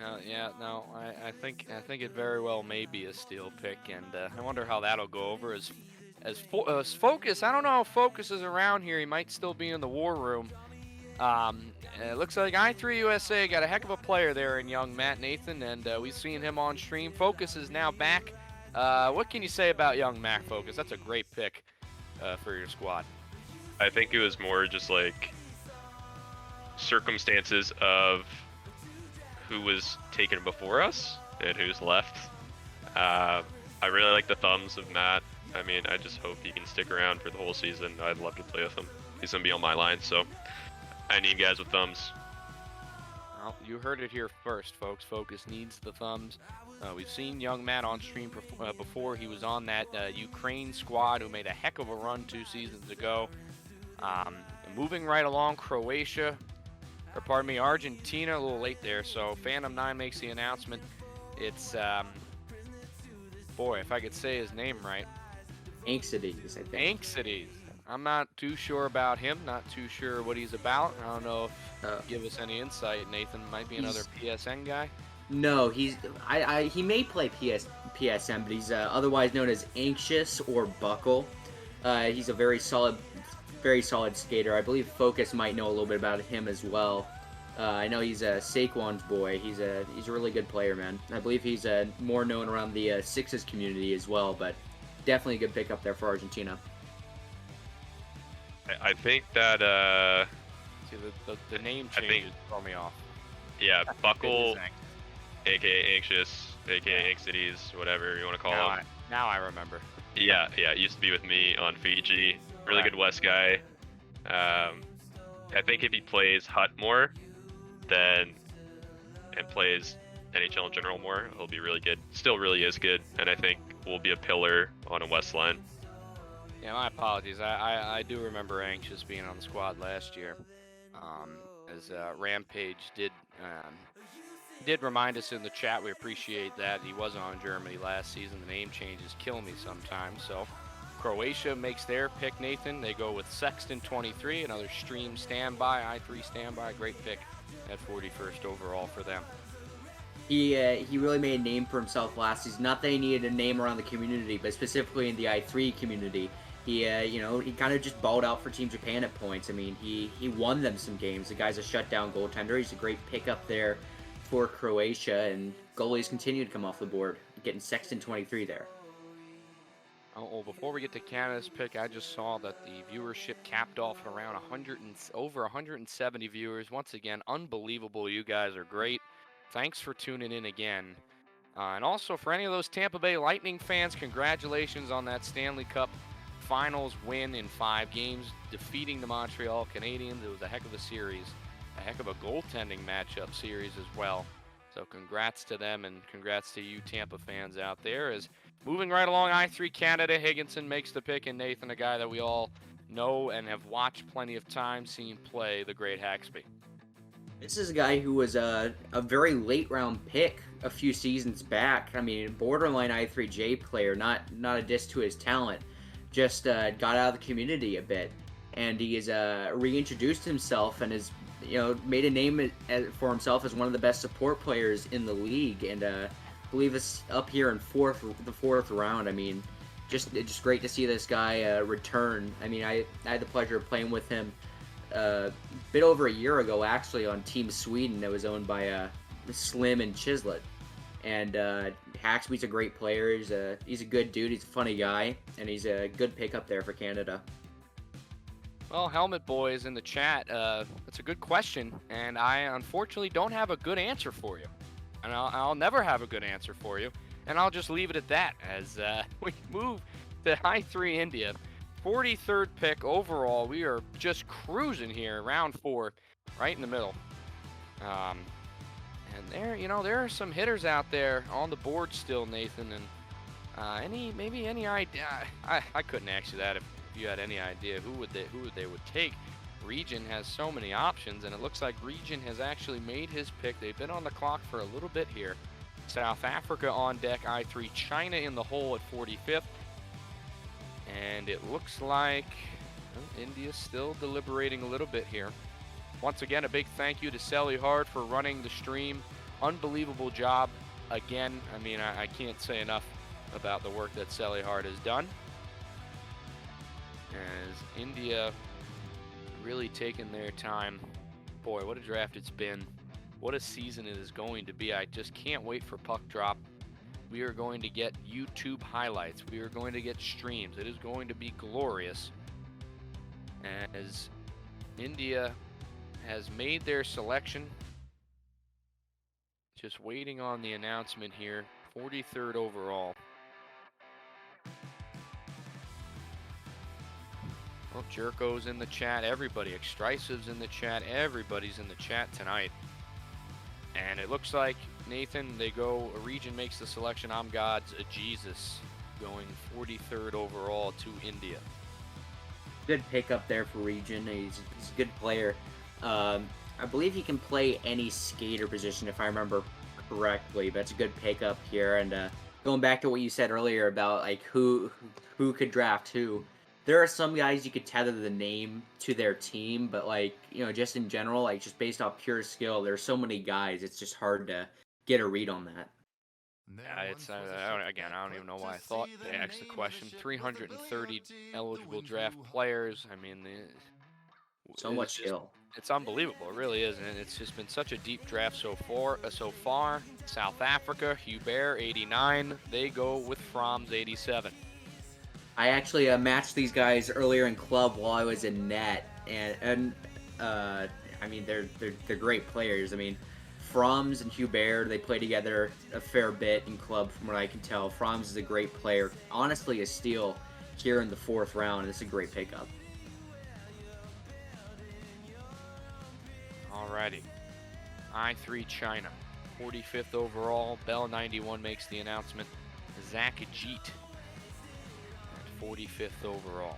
I think it very well may be a steal pick, and I wonder how that'll go over. As Focus, I don't know if Focus is around here. He might still be in the war room. It looks like I3 USA got a heck of a player there in young Matt Nathan, and we've seen him on stream. Focus is now back. What can you say about young Matt Focus? That's a great pick for your squad.
I think it was more just like circumstances of who was taken before us and who's left. I really like the thumbs of Matt. I mean, I just hope he can stick around for the whole season. I'd love to play with him. He's going to be on my line, so I need guys with thumbs.
Well, you heard it here first, folks. Focus needs the thumbs. We've seen young Matt on stream before. He was on that Ukraine squad who made a heck of a run 2 seasons ago. Moving right along, Argentina, a little late there. So Phantom 9 makes the announcement. It's, if I could say his name right.
Anxides, I think.
Anxides. I'm not too sure about him, not too sure what he's about. I don't know if give us any insight. Nathan might be another PSN guy.
No, he may play PSN, but he's otherwise known as Anxious or Buckle. He's a very solid skater. I believe Focus might know a little bit about him as well. I know he's a Saquon's boy. He's a really good player, man. I believe he's more known around the Sixes community as well, but definitely a good pickup there for Argentina.
I think that
See, the name changes throw me off.
Yeah, Buckle, aka Anxious, aka Anxiety, whatever you want to call him.
Now I remember.
Yeah, it used to be with me on Fiji. Really good West guy. I think if he plays Hut more, and plays NHL in general more, he'll be really good. Still really is good, and I think will be a pillar on a West line.
Yeah, my apologies. I do remember Anxious being on the squad last year. As Rampage did remind us in the chat. We appreciate that. He was on Germany last season. The name changes kill me sometimes. So Croatia makes their pick, Nathan. They go with Sexton 23, another stream standby, I3 standby. Great pick at 41st overall for them.
He really made a name for himself last season. Not that he needed a name around the community, but specifically in the I3 community. He kind of just balled out for Team Japan at points. I mean, he won them some games. The guy's a shutdown goaltender. He's a great pickup there for Croatia, and goalies continue to come off the board, getting Sexton 23 there.
Oh, well, before we get to Canada's pick, I just saw that the viewership capped off at around over 170 viewers. Once again, unbelievable. You guys are great. Thanks for tuning in again. And also for any of those Tampa Bay Lightning fans, congratulations on that Stanley Cup Finals win in 5 games, defeating the Montreal Canadiens. It was a heck of a series, a heck of a goaltending matchup series as well. So congrats to them, and congrats to you Tampa fans out there. As moving right along, I3 Canada, Higginson makes the pick, and Nathan, a guy that we all know and have watched plenty of times, seen play, the great Haxby.
This is a guy who was a very late round pick a few seasons back. I mean, borderline I3J player, not a diss to his talent. Just got out of the community a bit, and he has reintroduced himself and has made a name for himself as one of the best support players in the league. And I believe it's up here in the fourth round. I mean, just great to see this guy return. I mean, I had the pleasure of playing with him a bit over a year ago, actually, on Team Sweden that was owned by Slim and Chislett. And Haxby's a great player. He's a good dude. He's a funny guy, and he's a good pickup there for Canada.
Well, Helmet Boys in the chat, that's a good question, and I unfortunately don't have a good answer for you. And I'll never have a good answer for you, and I'll just leave it at that as we move to I3 India. 43rd pick overall. We are just cruising here, round 4, right in the middle. And there are some hitters out there on the board still, Nathan. And any idea? I couldn't ask you that if you had any idea who they would take. Region has so many options, and it looks like Region has actually made his pick. They've been on the clock for a little bit here. South Africa on deck, I3 China in the hole at 45th. And it looks like India's still deliberating a little bit here. Once again, a big thank you to Sally Hard for running the stream. Unbelievable job again. I mean, I can't say enough about the work that Sally Hard has done. As India really taking their time. Boy, what a draft it's been. What a season it is going to be. I just can't wait for puck drop. We are going to get YouTube highlights. We are going to get streams. It is going to be glorious. As India has made their selection. Just waiting on the announcement here. 43rd overall. Well, Jerko's in the chat. Everybody. Extrisive's in the chat. Everybody's in the chat tonight. And it looks like, Nathan, Region makes the selection. I'm God's a Jesus, going 43rd overall to India.
Good pickup there for Region. He's a good player. I believe he can play any skater position, if I remember correctly. But it's a good pickup here. And going back to what you said earlier about like who could draft who, there are some guys you could tether the name to their team, but just in general, just based off pure skill, there's so many guys. It's just hard to get a read on that.
Yeah, it's I don't even know why I thought they asked the question. 330 eligible draft players. I mean,
so much skill.
It's unbelievable. It really is, and it's just been such a deep draft so far. South Africa, Hubert 89. They go with Froms 87.
I actually matched these guys earlier in club while I was in net, and I mean they're great players. I mean, Froms and Hubert, they play together a fair bit in club from what I can tell. Froms is a great player. Honestly, a steal here in the 4th round. It's a great pickup.
Alrighty, I3 China, 45th overall. Bell 91 makes the announcement. Zach Jeet. 45th overall.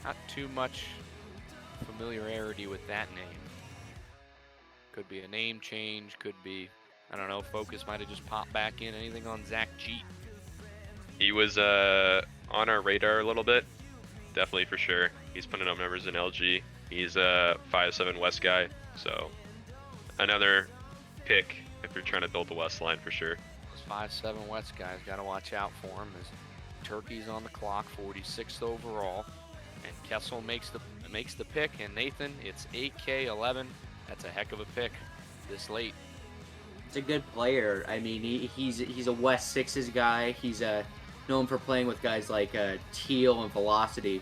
Not too much familiarity with that name. Could be a name change, could be, I don't know, Focus might have just popped back in. Anything on Zach Jeet?
He was on our radar a little bit, definitely for sure. He's putting up numbers in LG. He's a 5'7" West guy, so another pick if you're trying to build the West line for sure.
5'7" West guys, got to watch out for him. As Turkey's on the clock, 46th overall, and Kessel makes the pick. And Nathan, it's AK 11. That's a heck of a pick this late.
He's a good player. I mean, he's a West Sixes guy. He's known for playing with guys like Teal and Velocity,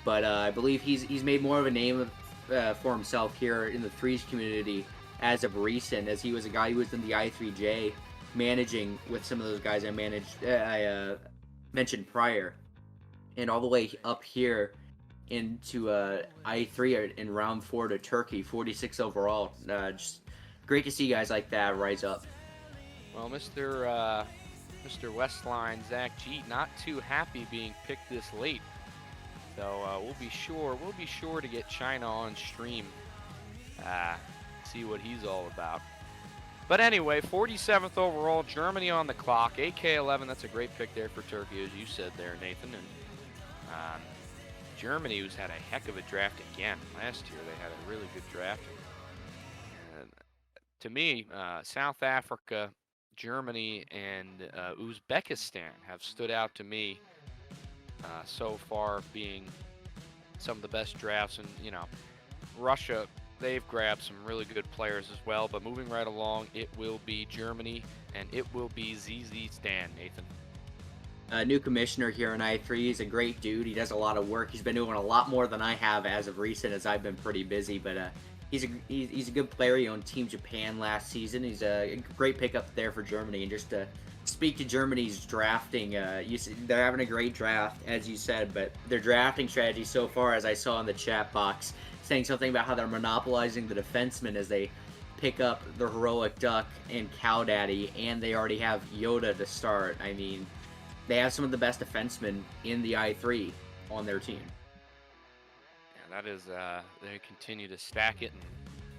but I believe he's made more of a name for himself here in the threes community as of recent, as he was a guy who was in the I3J, managing with some of those guys I mentioned prior, and all the way up here into I3 in round 4 to Turkey, 46 overall. Just great to see guys like that rise up.
Well, Mr. Westline, Zach Jeet, not too happy being picked this late. So we'll be sure to get China on stream, see what he's all about. But anyway, 47th overall, Germany on the clock, AK-11. That's a great pick there for Turkey, as you said there, Nathan. And Germany, who's had a heck of a draft again. Last year they had a really good draft. To me, South Africa, Germany, and Uzbekistan have stood out to me so far, being some of the best drafts. And, you know, Russia, they've grabbed some really good players as well. But moving right along, it will be Germany, and it will be ZZ Stan, Nathan.
New commissioner here in I3. He's a great dude. He does a lot of work. He's been doing a lot more than I have as of recent, as I've been pretty busy. But he's a good player. He owned Team Japan last season. He's a great pickup there for Germany. And just to speak to Germany's drafting, they're having a great draft, as you said. But their drafting strategy so far, as I saw in the chat box, saying something about how they're monopolizing the defensemen as they pick up the Heroic Duck and Cow Daddy, and they already have Yoda to start. I mean, they have some of the best defensemen in the I3 on their team.
Yeah, that is, they continue to stack it, and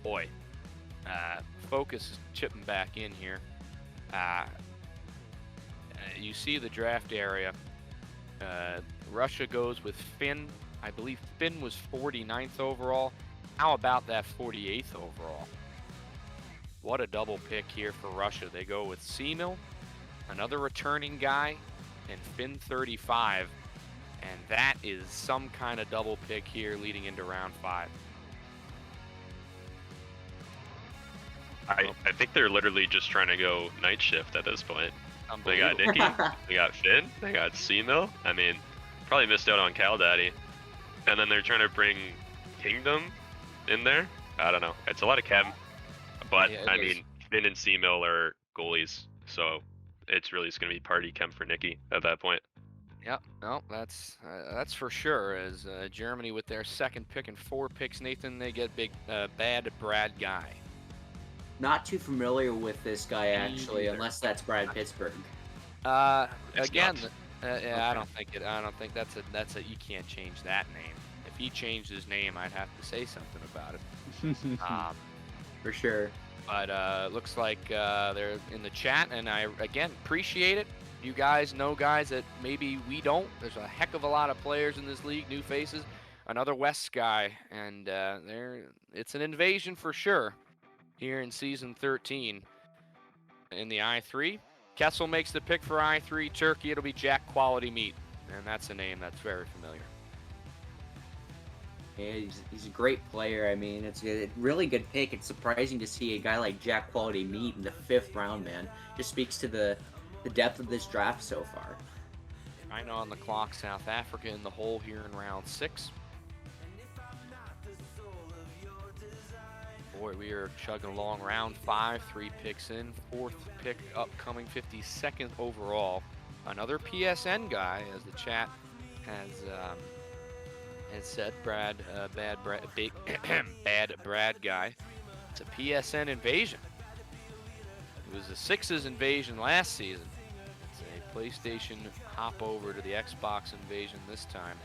boy, Focus is chipping back in here. You see the draft area. Russia goes with Finn. I believe Finn was 49th overall. How about that 48th overall? What a double pick here for Russia. They go with Seamil, another returning guy, and Finn 35. And that is some kind of double pick here leading into round 5.
I think they're literally just trying to go night shift at this point. They got Nicky, they got Finn, they got Seamil. I mean, probably missed out on Cal Daddy. And then they're trying to bring Kingdom in there. I don't know. It's a lot of chem. But, yeah, I mean, Finn and Seamil are goalies. So it's really just going to be party chem for Nicky at that point.
Yep, no, that's for sure. As Germany with their second pick and 4 picks, Nathan, they get big bad Brad Guy.
Not too familiar with this guy actually, unless that's Brad Pittsburgh.
Again, yeah,
Okay.
I don't think that's a. You can't change that name. If he changed his name, I'd have to say something about it.
For sure.
But looks like they're in the chat, and I again appreciate it. You guys know guys that maybe we don't. There's a heck of a lot of players in this league, new faces. Another West guy, and it's an invasion for sure here in season 13 in the I3. Kessel makes the pick for I3 Turkey. It'll be Jack Quality Meat, and that's a name that's very familiar.
Yeah, he's a great player. I mean, it's a really good pick. It's surprising to see a guy like Jack Quality Meat in the 5th round, man. Just speaks to the depth of this draft so far.
China on the clock, South Africa in the hole here in round 6. Boy, we are chugging along. Round 5, 3 picks in. 4th pick upcoming, 52nd overall. Another PSN guy, as the chat has said. Bad Brad guy. It's a PSN invasion. It was a Sixes invasion last season. It's a PlayStation hop over to the Xbox invasion this time.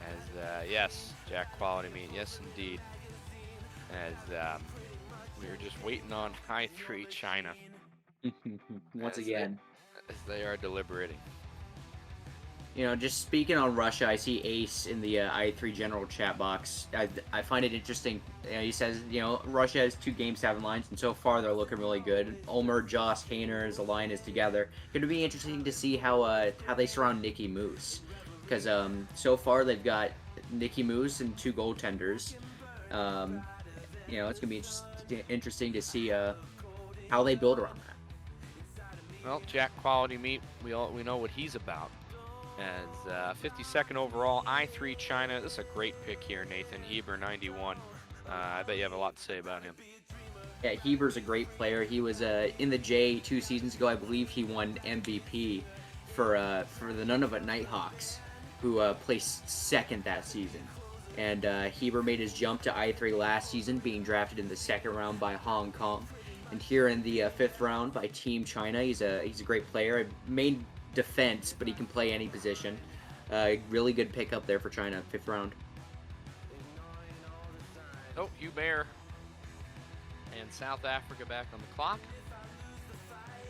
As yes, Jack Quality Meat, yes indeed. As we were just waiting on I3 China.
Once again.
As they are deliberating.
You know, just speaking on Russia, I see Ace in the I3 general chat box. I find it interesting. He says, you know, Russia has 2 Game 7 lines, and so far they're looking really good. Ulmer, Joss, Hayner as a line is together. Going to be interesting to see how they surround Nicky Moose. Because so far they've got Nicky Moose and 2 goaltenders. You know, it's going to be interesting to see how they build around that.
Well, Jack Quality Meat, we know what he's about. As 52nd overall, I3 China. This is a great pick here, Nathan. Heber, 91. I bet you have a lot to say about him.
Yeah, Heber's a great player. He was in the J 2 seasons ago. I believe he won MVP for the Nunavut Nighthawks, who placed second that season. And Heber made his jump to I3 last season, being drafted in the second round by Hong Kong. And here in the fifth round by Team China, he's a great player. Main defense, but he can play any position. Really good pickup there for China, fifth round.
Oh, Hubert and South Africa back on the clock.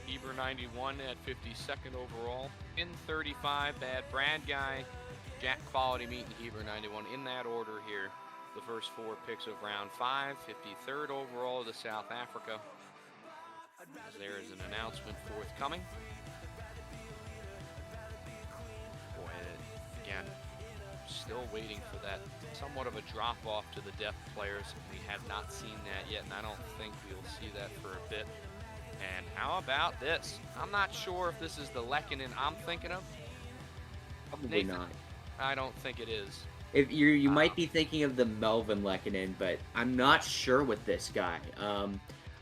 Heber 91 at 52nd overall. In 35, Bad Brad Guy, Jack Quality Meat, and Heber 91 in that order here. The first four picks of round 5, 53rd overall to South Africa. As there is an announcement forthcoming. Boy, again, still waiting for that somewhat of a drop-off to the depth players. We have not seen that yet, and I don't think we'll see that for a bit. And how about this? I'm not sure if this is the Lehkonen I'm thinking of.
Probably
Nathan,
not.
I don't think it is.
If you might be thinking of the Melvin Lehkonen, but I'm not sure with this guy.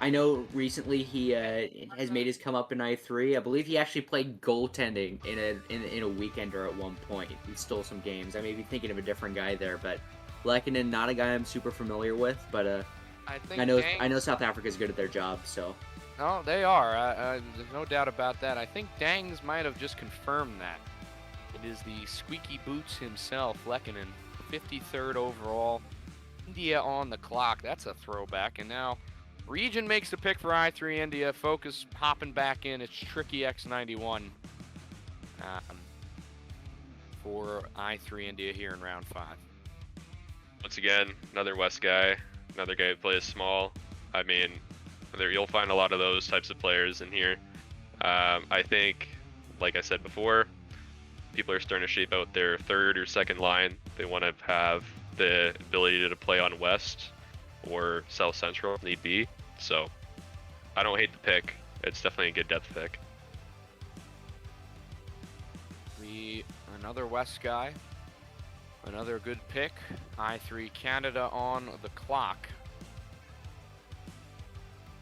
I know recently he has made his come up in I3. I believe he actually played goaltending in a weekender at one point. He stole some games. I may be thinking of a different guy there, but Lehkonen, not a guy I'm super familiar with, but I know South Africa's good at their job, so.
Oh, they are. There's no doubt about that. I think Dangs might have just confirmed that. It is the squeaky boots himself, Lehkonen, 53rd overall. India on the clock. That's a throwback. And now Region makes the pick for I3 India. Focus hopping back in. It's Tricky X91 for I3 India here in round 5.
Once again, another West guy, another guy who plays small. I mean, you'll find a lot of those types of players in here. I think, like I said before, people are starting to shape out their third or second line. They want to have the ability to play on West or South Central if need be. So I don't hate the pick. It's definitely a good depth pick.
Another West guy, another good pick. I3 Canada on the clock.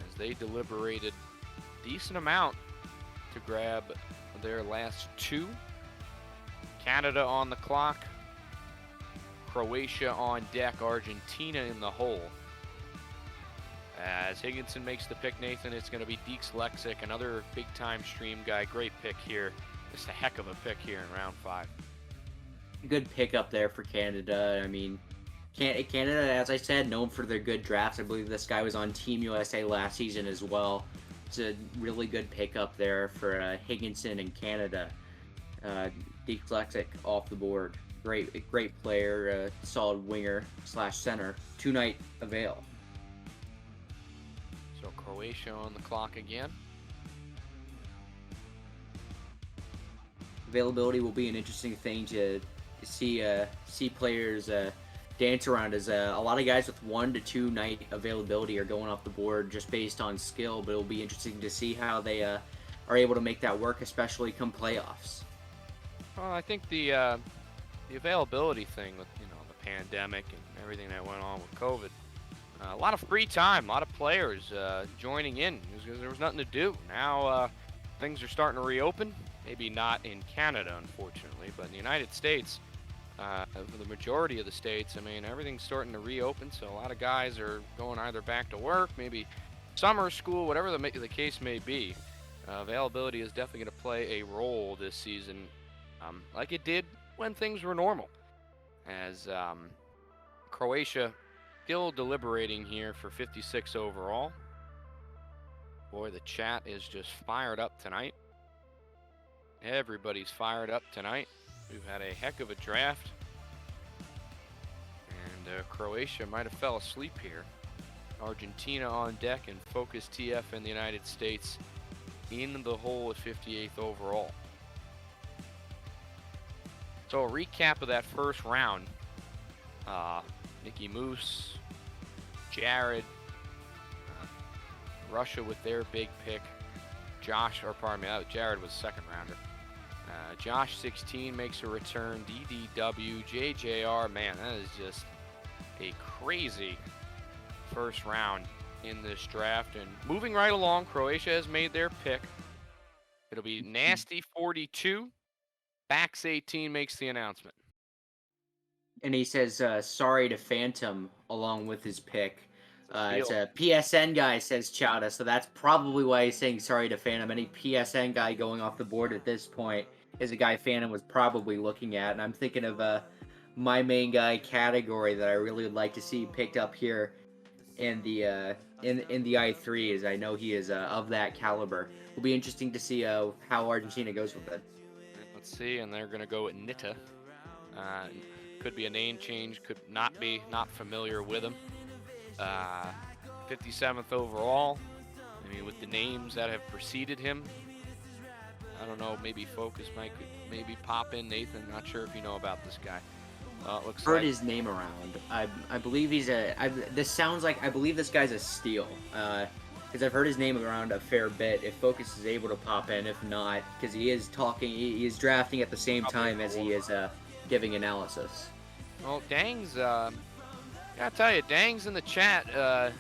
As they deliberated a decent amount to grab their last two. Canada on the clock, Croatia on deck, Argentina in the hole. As Higginson makes the pick, Nathan, it's going to be Deeks Lexic, another big-time stream guy. Great pick here. Just a heck of a pick here in round 5.
Good pick up there for Canada. I mean, Canada, as I said, known for their good drafts. I believe this guy was on Team USA last season as well. It's a really good pick up there for Higginson and Canada. Deeks Lexic off the board. Great player, solid winger / center. 2-night avail.
So Croatia on the clock again.
Availability will be an interesting thing to see players dance around, as a lot of guys with 1 to 2 night availability are going off the board just based on skill, but it'll be interesting to see how they are able to make that work, especially come playoffs.
Well, I think the availability thing with the pandemic and everything that went on with COVID, a lot of free time, a lot of players joining in because there was nothing to do. Now things are starting to reopen. Maybe not in Canada, unfortunately, but in the United States, for the majority of the states, I mean, everything's starting to reopen. So a lot of guys are going either back to work, maybe summer school, whatever the case may be. Availability is definitely going to play a role this season, like it did when things were normal. As Croatia still deliberating here for 56 overall. Boy, the chat is just fired up tonight. Everybody's fired up tonight. We've had a heck of a draft. And Croatia might have fell asleep here. Argentina on deck, and Focus TF in the United States in the hole at 58th overall. So a recap of that first round. Nicky Moose, Jared, Russia with their big pick. Jared was second rounder. Josh 16 makes a return. DDW, JJR, man, that is just a crazy first round in this draft. And moving right along, Croatia has made their pick. It'll be Nasty 42. Bax 18 makes the announcement.
And he says, sorry to Phantom along with his pick. It's
Steal.
a PSN guy, says Chowda, so that's probably why he's saying sorry to Phantom. Any PSN guy going off the board at this point is a guy Phantom was probably looking at. And I'm thinking of my main guy category that I really would like to see picked up here in the in the I3, as I know he is of that caliber. It'll be interesting to see how Argentina goes with it.
Let's see, and they're going to go with Nita. Could be a name change, could not be, not familiar with him. 57th overall. I mean, with the names that have preceded him, I don't know, maybe Focus might could maybe pop in. Nathan, not sure if you know about this guy. Looks
Heard
like
his name around. I believe he's this sounds like, I believe this guy's a steal. Because I've heard his name around a fair bit. If Focus is able to pop in, if not, because he is talking, he is drafting at the same time as he is giving analysis.
Well, Dang's, gotta tell you, Dang's in the chat,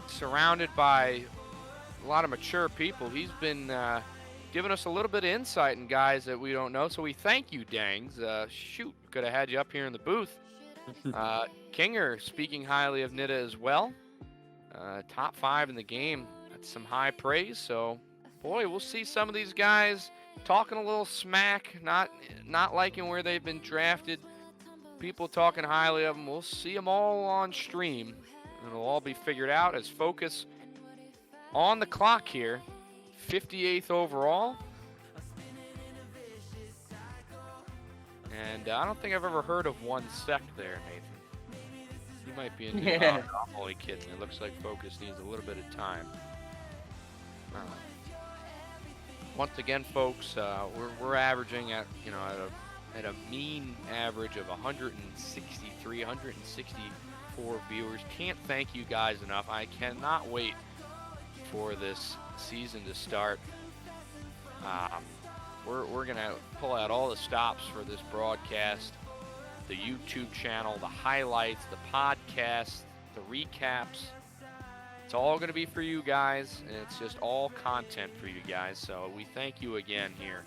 surrounded by a lot of mature people. He's been giving us a little bit of insight in guys that we don't know, so we thank you, Dangs. Shoot, could have had you up here in the booth. Kinger speaking highly of Nita as well. Top 5 in the game. That's some high praise, so boy, we'll see some of these guys talking a little smack, not liking where they've been drafted. People talking highly of them. We'll see them all on stream. It'll all be figured out as Focus on the clock here. 58th overall. And I don't think I've ever heard of one sec there, Nathan. You might be into I'm only kidding. It looks like Focus needs a little bit of time. Once again, folks, we're averaging at a mean average of 163, 164 viewers. Can't thank you guys enough. I cannot wait for this season to start. We're gonna pull out all the stops for this broadcast, the YouTube channel, the highlights, the podcasts, the recaps. It's all gonna be for you guys, and it's just all content for you guys. So we thank you again here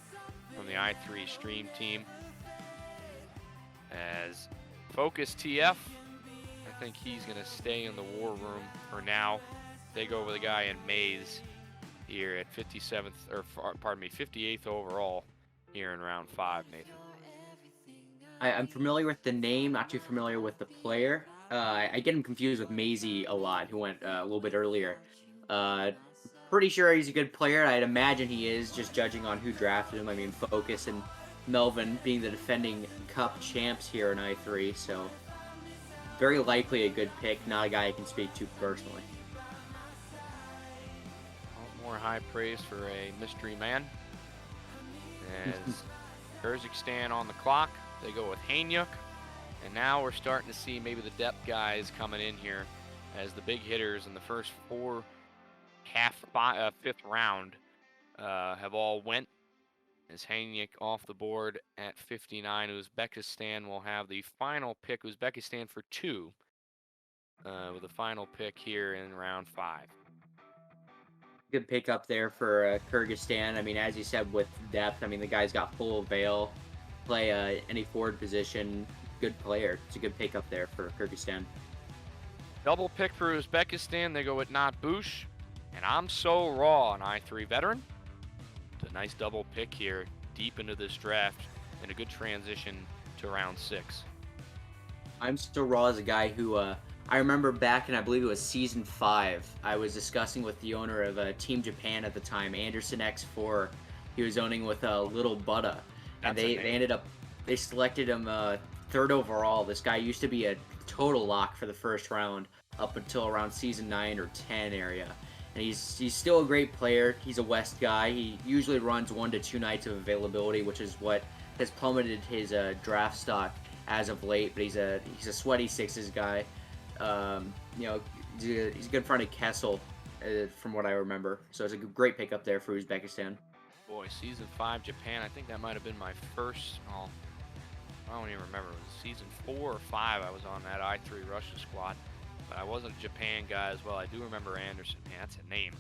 from the i3 stream team. As Focus TF, I think he's gonna stay in the war room for now. They go with a guy in Maze here at 57th, or pardon me, 58th overall here in round 5, Nathan.
I'm familiar with the name, not too familiar with the player. I get him confused with Maisie a lot, who went a little bit earlier. Pretty sure he's a good player. I'd imagine he is, just judging on who drafted him. I mean, Focus and Melvin being the defending Cup champs here in I3, so very likely a good pick, not a guy I can speak to personally.
More high praise for a mystery man. As Kyrgyzstan on the clock, they go with Hanyuk. And now we're starting to see maybe the depth guys coming in here as the big hitters in the first 4 fifth round have all went. As Hanyuk off the board at 59, Uzbekistan will have the final pick. Uzbekistan for 2 with the final pick here in round 5.
Good pick up there for Kyrgyzstan. I mean, as you said, with depth, I mean, the guy's got full avail, play any forward position, good player. It's a good pick up there for Kyrgyzstan.
Double pick for Uzbekistan. They go with Not Bush, and I'm So Raw, an I3 veteran. It's a nice double pick here, deep into this draft, and a good transition to round 6.
I'm So Raw is a guy who I remember back in, I believe it was season 5, I was discussing with the owner of Team Japan at the time, Anderson X4. He was owning with Little Butta, and they selected him 3rd overall. This guy used to be a total lock for the first round up until around season 9 or 10 area. And he's still a great player. He's a West guy. He usually runs 1 to 2 nights of availability, which is what has plummeted his draft stock as of late. But he's a sweaty sixes guy. He's a good friend of Kessel from what I remember. So it's a great pickup there for Uzbekistan.
Boy, season 5 Japan. I think that might have been my first. Oh, I don't even remember. It was season 4 or 5. I was on that I3 Russia squad, but I wasn't a Japan guy as well. I do remember Anderson. Man, that's a name.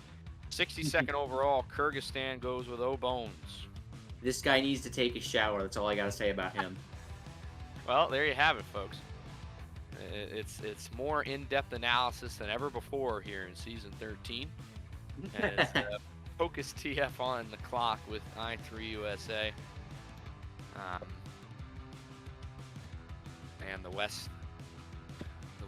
62nd overall, Kyrgyzstan goes with O Bones.
This guy needs to take a shower. That's all I gotta say about him.
Well, there you have it, folks. It's more in-depth analysis than ever before here in season 13. And it's Focus TF on the clock with I3 USA. And the West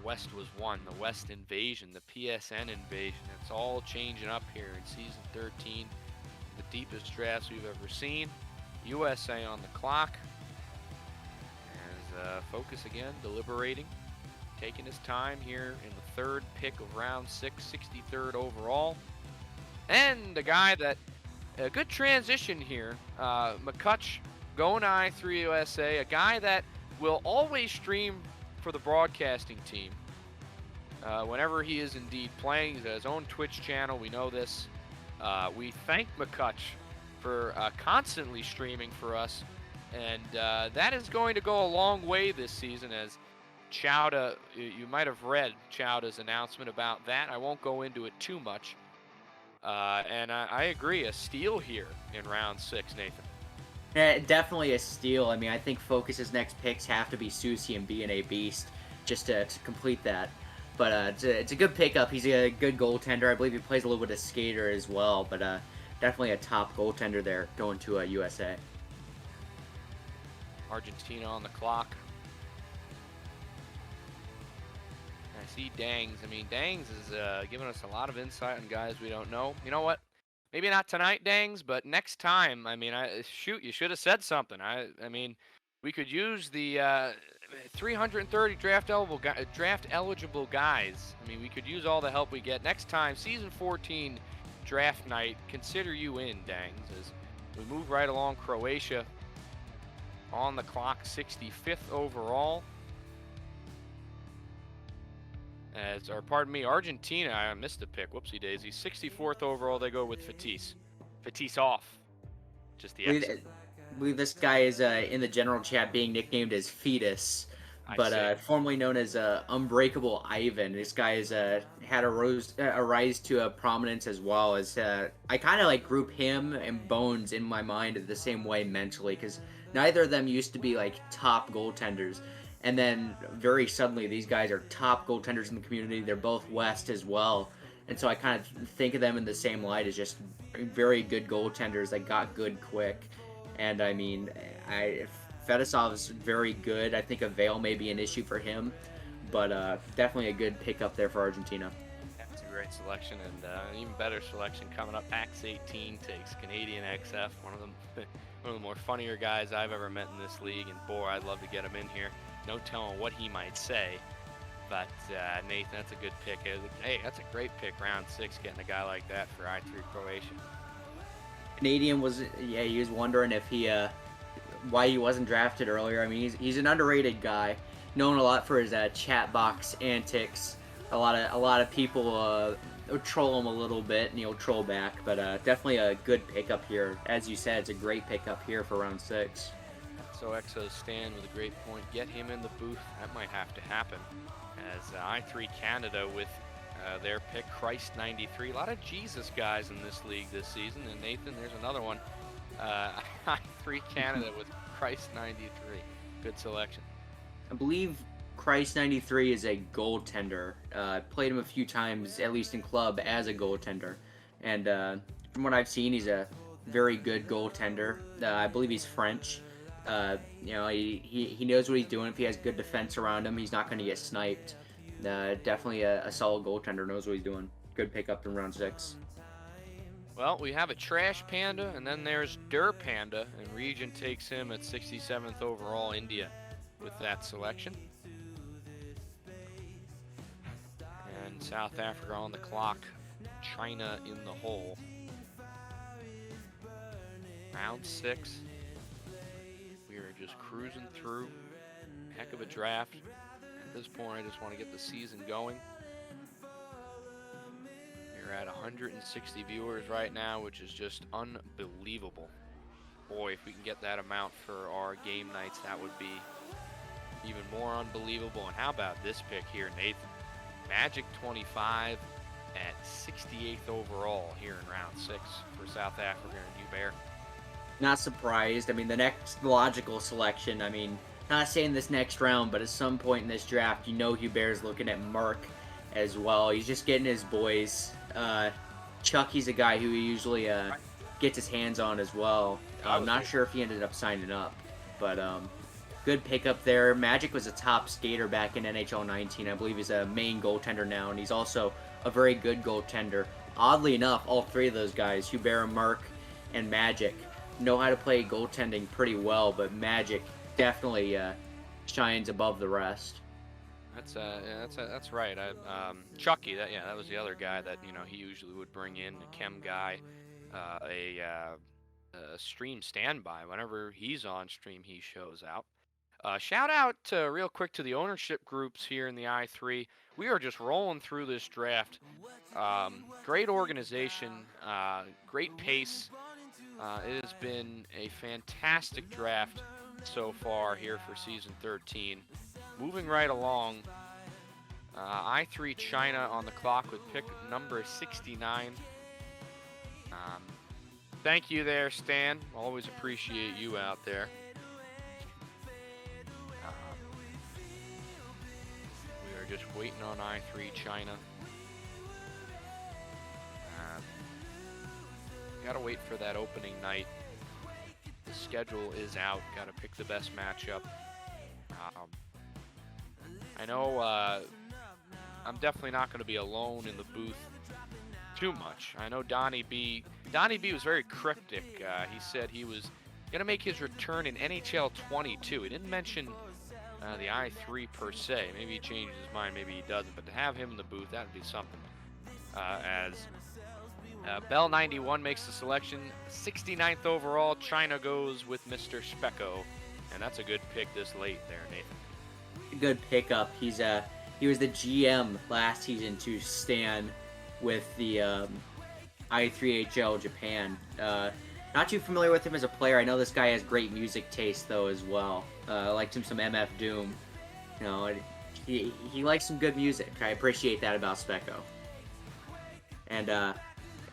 was won. The West invasion, the PSN invasion. It's all changing up here in season 13. The deepest drafts we've ever seen. USA on the clock. As Focus again deliberating, taking his time here in the 3rd pick of round 6, 63rd overall. And a guy that, a good transition here, McCutch going to I3 USA, a guy that will always stream for the broadcasting team. Whenever he is indeed playing, he's got his own Twitch channel, we know this. We thank McCutch for constantly streaming for us, and that is going to go a long way this season, as Chowda, you might have read Chowda's announcement about that. I won't go into it too much. And I agree, a steal here in round 6, Nathan.
Yeah, definitely a steal. I mean, I think Focus's next picks have to be Susi and B&A Beast just to complete that. But it's a good pickup. He's a good goaltender. I believe he plays a little bit of skater as well. But definitely a top goaltender there going to USA.
Argentina on the clock. I see Dangs. I mean, Dangs is giving us a lot of insight on guys we don't know. You know what? Maybe not tonight, Dangs, but next time. I mean, shoot, you should have said something. I mean, we could use the 330 draft eligible guys. I mean, we could use all the help we get next time. Season 14 draft night. Consider you in, Dangs, as we move right along. Croatia on the clock, 65th overall. Argentina, I missed a pick. Whoopsie daisy. 64th overall, they go with Fatis. Fatis off. Just the exit.
I believe this guy is in the general chat being nicknamed as Fetus, but formerly known as Unbreakable Ivan. This guy has had a rise to prominence as well. As I kind of like group him and Bones in my mind the same way mentally, because neither of them used to be like top goaltenders. And then very suddenly, these guys are top goaltenders in the community. They're both West as well. And so I kind of think of them in the same light as just very good goaltenders that got good quick. And I mean, Fedosov is very good. I think a Veil may be an issue for him. But definitely a good pickup there for Argentina.
That's a great selection, and an even better selection coming up. Pax 18 takes Canadian XF, one of the more funnier guys I've ever met in this league. And boy, I'd love to get him in here. No telling what he might say, but Nathan, that's a good pick. Hey, that's a great pick, round 6, getting a guy like that for I3 Croatia.
Canadian he was wondering if why he wasn't drafted earlier. I mean, he's an underrated guy, known a lot for his chat box antics. A lot of people troll him a little bit, and he'll troll back. But definitely a good pickup here. As you said, it's a great pickup here for round 6.
So Exo's stand with a great point. Get him in the booth. That might have to happen. As I3 Canada with their pick, Christ 93. A lot of Jesus guys in this league this season. And Nathan, there's another one. I3 Canada with Christ 93. Good selection.
I believe Christ 93 is a goaltender. Played him a few times, at least in club, as a goaltender. And from what I've seen, he's a very good goaltender. I believe he's French. He knows what he's doing. If he has good defense around him, he's not going to get sniped. Definitely a solid goaltender, knows what he's doing. Good pickup in round 6.
Well, we have a Trash Panda, and then there's Der Panda, and Region takes him at 67th overall, India, with that selection. And South Africa on the clock, China in the hole. Round 6. We are just cruising through. Heck of a draft. At this point, I just want to get the season going. We're at 160 viewers right now, which is just unbelievable. Boy, if we can get that amount for our game nights, that would be even more unbelievable. And how about this pick here, Nathan? Magic 25 at 68th overall here in round 6 for South Africa and Hubert.
Not surprised. I mean, the next logical selection, I mean, not saying this next round, but at some point in this draft, you know Hubert's looking at Mark as well. He's just getting his boys. Chucky's a guy who he usually gets his hands on as well. I'm not sure if he ended up signing up, but good pickup there. Magic was a top skater back in NHL 19. I believe he's a main goaltender now, and he's also a very good goaltender. Oddly enough, all three of those guys, Hubert, Mark, and Magic, know how to play goaltending pretty well, but Magic definitely shines above the rest.
That's right. Chucky, that was the other guy that he usually would bring in, a chem guy, a stream standby. Whenever he's on stream, he shows out. Shout out real quick to the ownership groups here in the I3. We are just rolling through this draft. Great organization, great pace. It has been a fantastic draft so far here for season 13. Moving right along, I3 China on the clock with pick number 69. Thank you there, Stan. Always appreciate you out there. We are just waiting on I3 China. Gotta wait for that opening night. The schedule is out. Gotta pick the best matchup. I know I'm definitely not going to be alone in the booth too much. I know Donnie B was very cryptic. He said he was going to make his return in NHL 22. He didn't mention the I3 per se. Maybe he changes his mind, maybe he doesn't. But to have him in the booth, that would be something. As Bell 91 makes the selection, 69th overall, China goes with Mr. Specco. And that's a good pick this late there, Nathan.
Good pickup. He was the GM last season to Stan with the I3HL Japan. Not too familiar with him as a player. I know this guy has great music taste though as well. I liked him some MF Doom. He likes some good music. I appreciate that about Specco. And I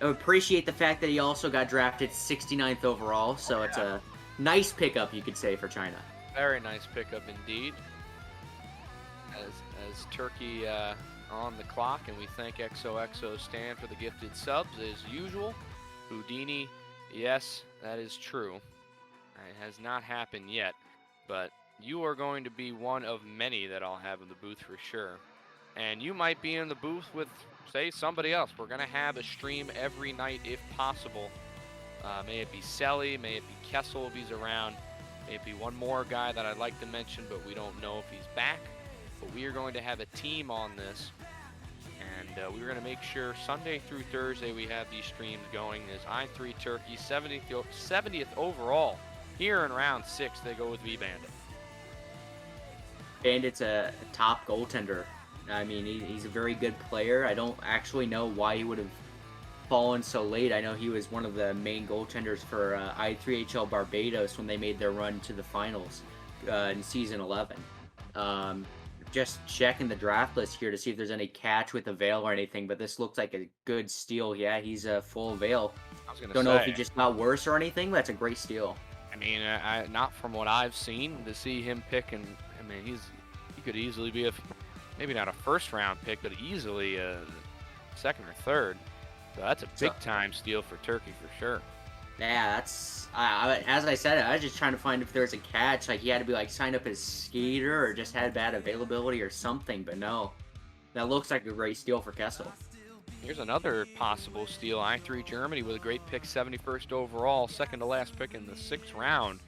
appreciate the fact that he also got drafted 69th overall. So it's a nice pickup, you could say, for China.
Very nice pickup indeed. As Turkey on the clock, and we thank XOXO Stan for the gifted subs as usual. Houdini, yes, that is true. It has not happened yet, but you are going to be one of many that I'll have in the booth for sure. And you might be in the booth with, say, somebody else. We're going to have a stream every night if possible. May it be Selly, may it be Kessel if he's around, may it be one more guy that I'd like to mention, but we don't know if he's back. But we are going to have a team on this, and we're going to make sure Sunday through Thursday we have these streams going. As I3 Turkey, 70th overall here in round 6, they go with V-Bandit.
Bandit's a top goaltender. I mean, he's a very good player. I don't actually know why he would have fallen so late. I know he was one of the main goaltenders for I3HL Barbados when they made their run to the finals in season 11. Just checking the draft list here to see if there's any catch with Avail or anything, but this looks like a good steal. Yeah, he's a full Avail. Don't know if he just got worse or anything. That's a great steal.
I mean, not from what I've seen to see him pick, and I mean he could easily be maybe not a first round pick, but easily a second or third. So that's a big time steal for Turkey for sure.
Yeah, that's as I said, I was just trying to find if there was a catch, like he had to be like signed up as skater or just had bad availability or something, but no. That looks like a great steal for Kessel.
Here's another possible steal. I3 Germany with a great pick, 71st overall, second to last pick in the 6th round.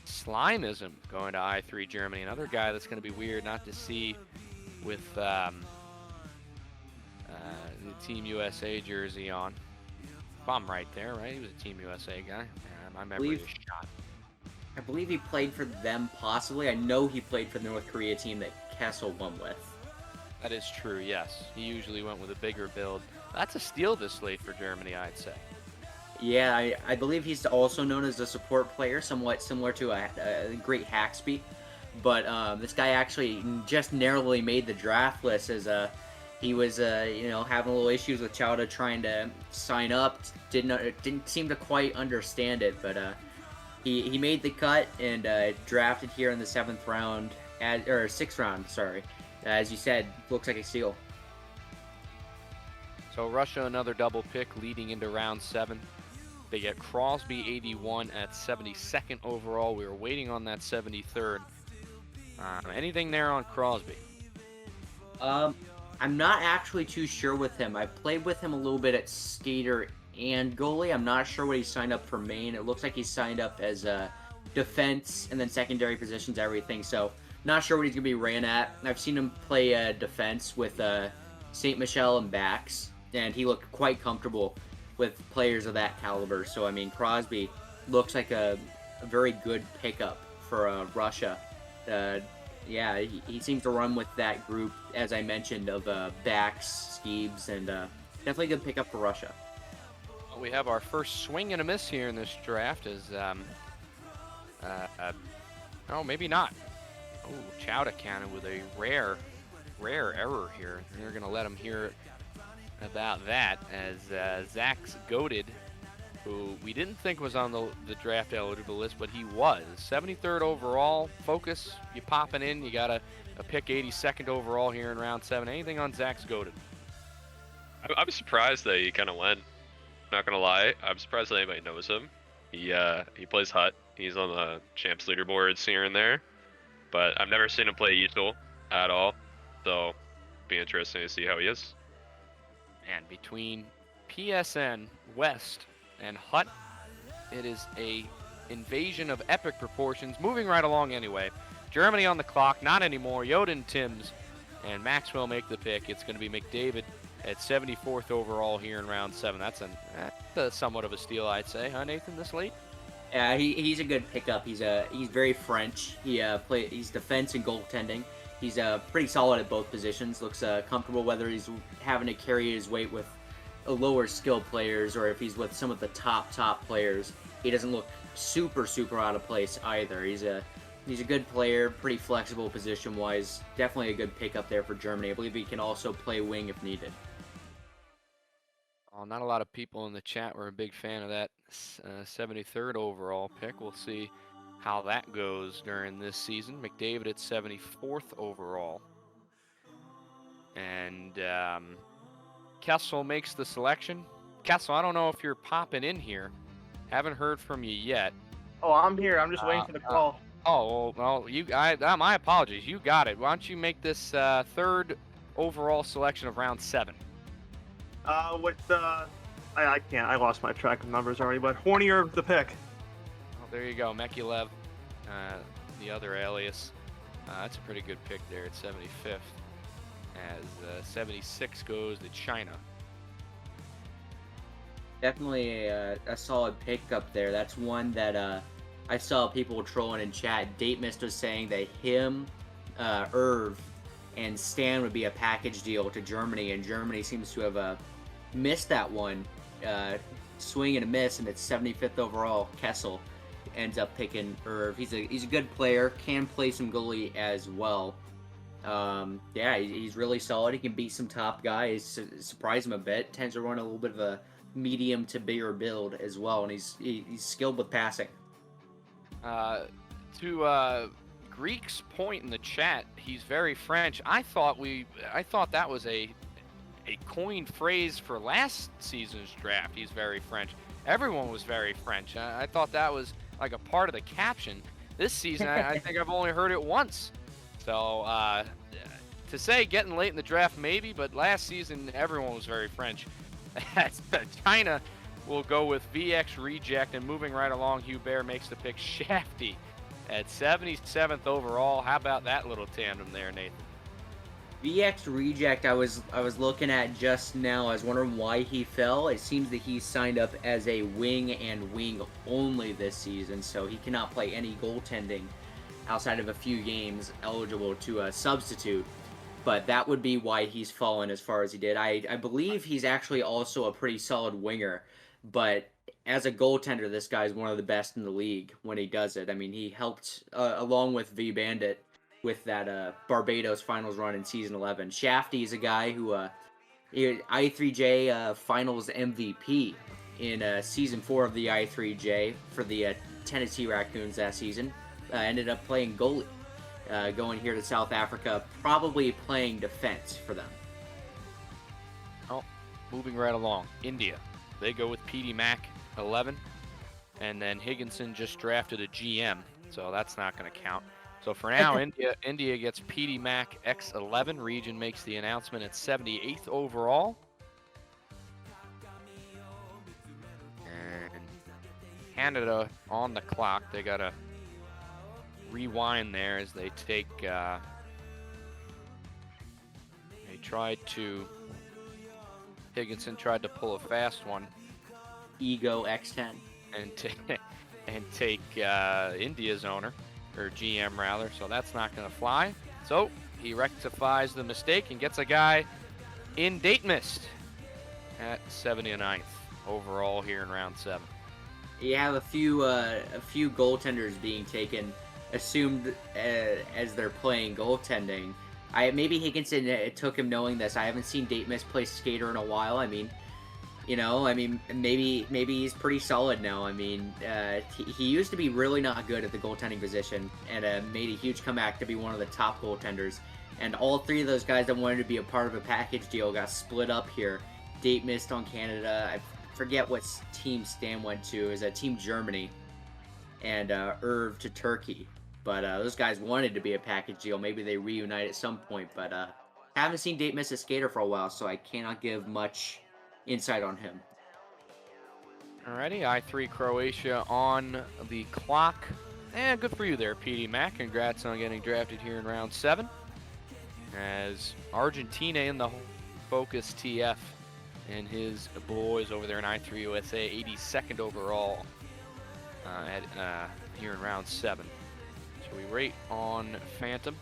Slimeism going to I3 Germany, another guy that's going to be weird not to see with the Team USA jersey on. If I'm right there, right? He was a Team USA guy. My memory is shot.
I believe he played for them, possibly. I know he played for the North Korea team that Kessel won with.
That is true, yes. He usually went with a bigger build. That's a steal this slate for Germany, I'd say.
Yeah, I believe he's also known as a support player, somewhat similar to a great Haxby. But this guy actually just narrowly made the draft list as he was having a little issues with Chowda trying to sign up. Didn't seem to quite understand it, but he made the cut and drafted here in the 7th round, or 6th round, sorry. As you said, looks like a steal.
So Russia, another double pick leading into round 7. They get Crosby 81 at 72nd overall. We were waiting on that 73rd. Anything there on Crosby?
I'm not actually too sure with him. I played with him a little bit at skater and goalie. I'm not sure what he signed up for Maine. It looks like he signed up as defense and then secondary positions, everything. So not sure what he's going to be ran at. I've seen him play defense with St. Michel and backs, and he looked quite comfortable with players of that caliber. So, I mean, Crosby looks like a very good pickup for Russia. Yeah, he seems to run with that group, as I mentioned, of backs, Skeebs, and definitely a good pickup for Russia.
Well, we have our first swing and a miss here in this draft as, oh, maybe not. Oh, Chowda counted with a rare error here. They're going to let him hear about that as Zach's goated, who we didn't think was on the draft eligible list, but he was. 73rd overall. Focus, you popping in. You got a pick 82nd overall here in round 7. Anything on Zach's goated?
I'm surprised that he kind of went. Not gonna lie, I'm surprised that anybody knows him. He plays Hut. He's on the champs leaderboards here and there, but I've never seen him play Easel at all. So, be interesting to see how he is.
And between PSN West and Hut, it is a invasion of epic proportions. Moving right along anyway. Germany on the clock, not anymore. Yoden, Timms, and Maxwell make the pick. It's going to be McDavid at 74th overall here in round 7. That's somewhat of a steal, I'd say, huh, Nathan, this late?
Yeah, he's a good pickup. He's very French. He's defense and goaltending. He's pretty solid at both positions. Looks comfortable whether he's having to carry his weight with lower skilled players or if he's with some of the top players. He doesn't look super out of place either. He's a good player, pretty flexible position wise. Definitely a good pickup there for Germany. I believe he can also play wing if needed.
Oh, not a lot of people in the chat were a big fan of that 73rd overall pick. We'll see how that goes during this season. McDavid at 74th overall. And Kessel makes the selection. Kessel, I don't know if you're popping in here. Haven't heard from you yet.
Oh, I'm here. I'm just waiting for the call.
Oh, well, my apologies. You got it. Why don't you make this 3rd overall selection of round 7?
I can't. I lost my track of numbers already, but Hornier the pick.
Oh, there you go. Mekulev, the other alias. That's a pretty good pick there at 75th. As 76 goes to China.
Definitely a solid pickup there. That's one that I saw people trolling in chat. Date Mist was saying that him, Irv, and Stan would be a package deal to Germany, and Germany seems to have missed that one. Swing and a miss, and it's 75th overall. Kessel ends up picking Irv. He's a good player, can play some goalie as well. Yeah, he's really solid. He can beat some top guys, surprise him a bit. Tends to run a little bit of a medium to bigger build as well, and he's skilled with passing.
To Greek's point in the chat, he's very French. I thought that was a coined phrase for last season's draft. He's very French. Everyone was very French. I thought that was like a part of the caption. This season, I think I've only heard it once. So to say getting late in the draft, maybe, but last season everyone was very French. China will go with VX Reject, and moving right along, Hubert makes the pick Shafty at 77th overall. How about that little tandem there, Nathan?
VX Reject, I was looking at just now. I was wondering why he fell. It seems that he signed up as a wing and wing only this season, so he cannot play any goaltending outside of a few games eligible to substitute. but that would be why he's fallen as far as he did. I believe he's actually also a pretty solid winger, but as a goaltender, this guy's one of the best in the league when he does it. I mean, he helped along with V Bandit with that Barbados finals run in season 11. Shafty is a guy who I3J finals MVP in season 4 of the I3J for the Tennessee Raccoons that season. Ended up playing goalie, going here to South Africa, probably playing defense for them.
Oh, moving right along. India, they go with PD Mac 11, and then Higginson just drafted a GM, so that's not going to count. So for now, India gets PD Mac X11. Region makes the announcement at 78th overall. And Canada on the clock. They got to rewind there as they take. They tried to. Higginson tried to pull a fast one.
Ego X10.
And take India's owner. Or GM rather, so that's not going to fly. So he rectifies the mistake and gets a guy in date mist at 79th overall here in round 7.
You have a few goaltenders being taken, assumed as they're playing goaltending. Maybe Higginson, it took him knowing this. I haven't seen date mist play skater in a while. I mean, maybe he's pretty solid now. I mean, he used to be really not good at the goaltending position and made a huge comeback to be one of the top goaltenders. And all 3 of those guys that wanted to be a part of a package deal got split up here. Date missed on Canada. I forget what team Stan went to. Is that Team Germany? And Irv to Turkey. But those guys wanted to be a package deal. Maybe they reunite at some point. But haven't seen date miss a skater for a while, so I cannot give much insight on him.
Alrighty, I3 Croatia on the clock. And good for you there, PD Mac. Congrats on getting drafted here in round 7. As Argentina in the focus TF and his boys over there in I3 USA, 82nd overall here in round 7. So we rate on Phantom.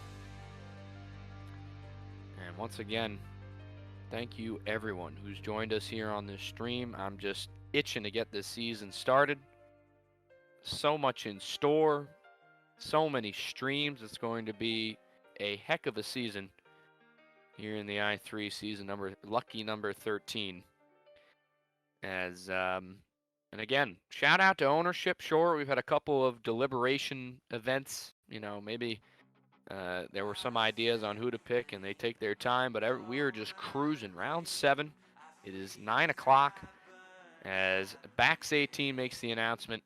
And once again, thank you everyone who's joined us here on this stream. I'm just itching to get this season started. So much in store, so many streams. It's going to be a heck of a season here in the I3 season lucky number 13. As and again, shout out to ownership. Sure, we've had a couple of deliberation events. Maybe there were some ideas on who to pick, and they take their time, but we are just cruising. Round 7, it is 9 o'clock as Bax 18 makes the announcement,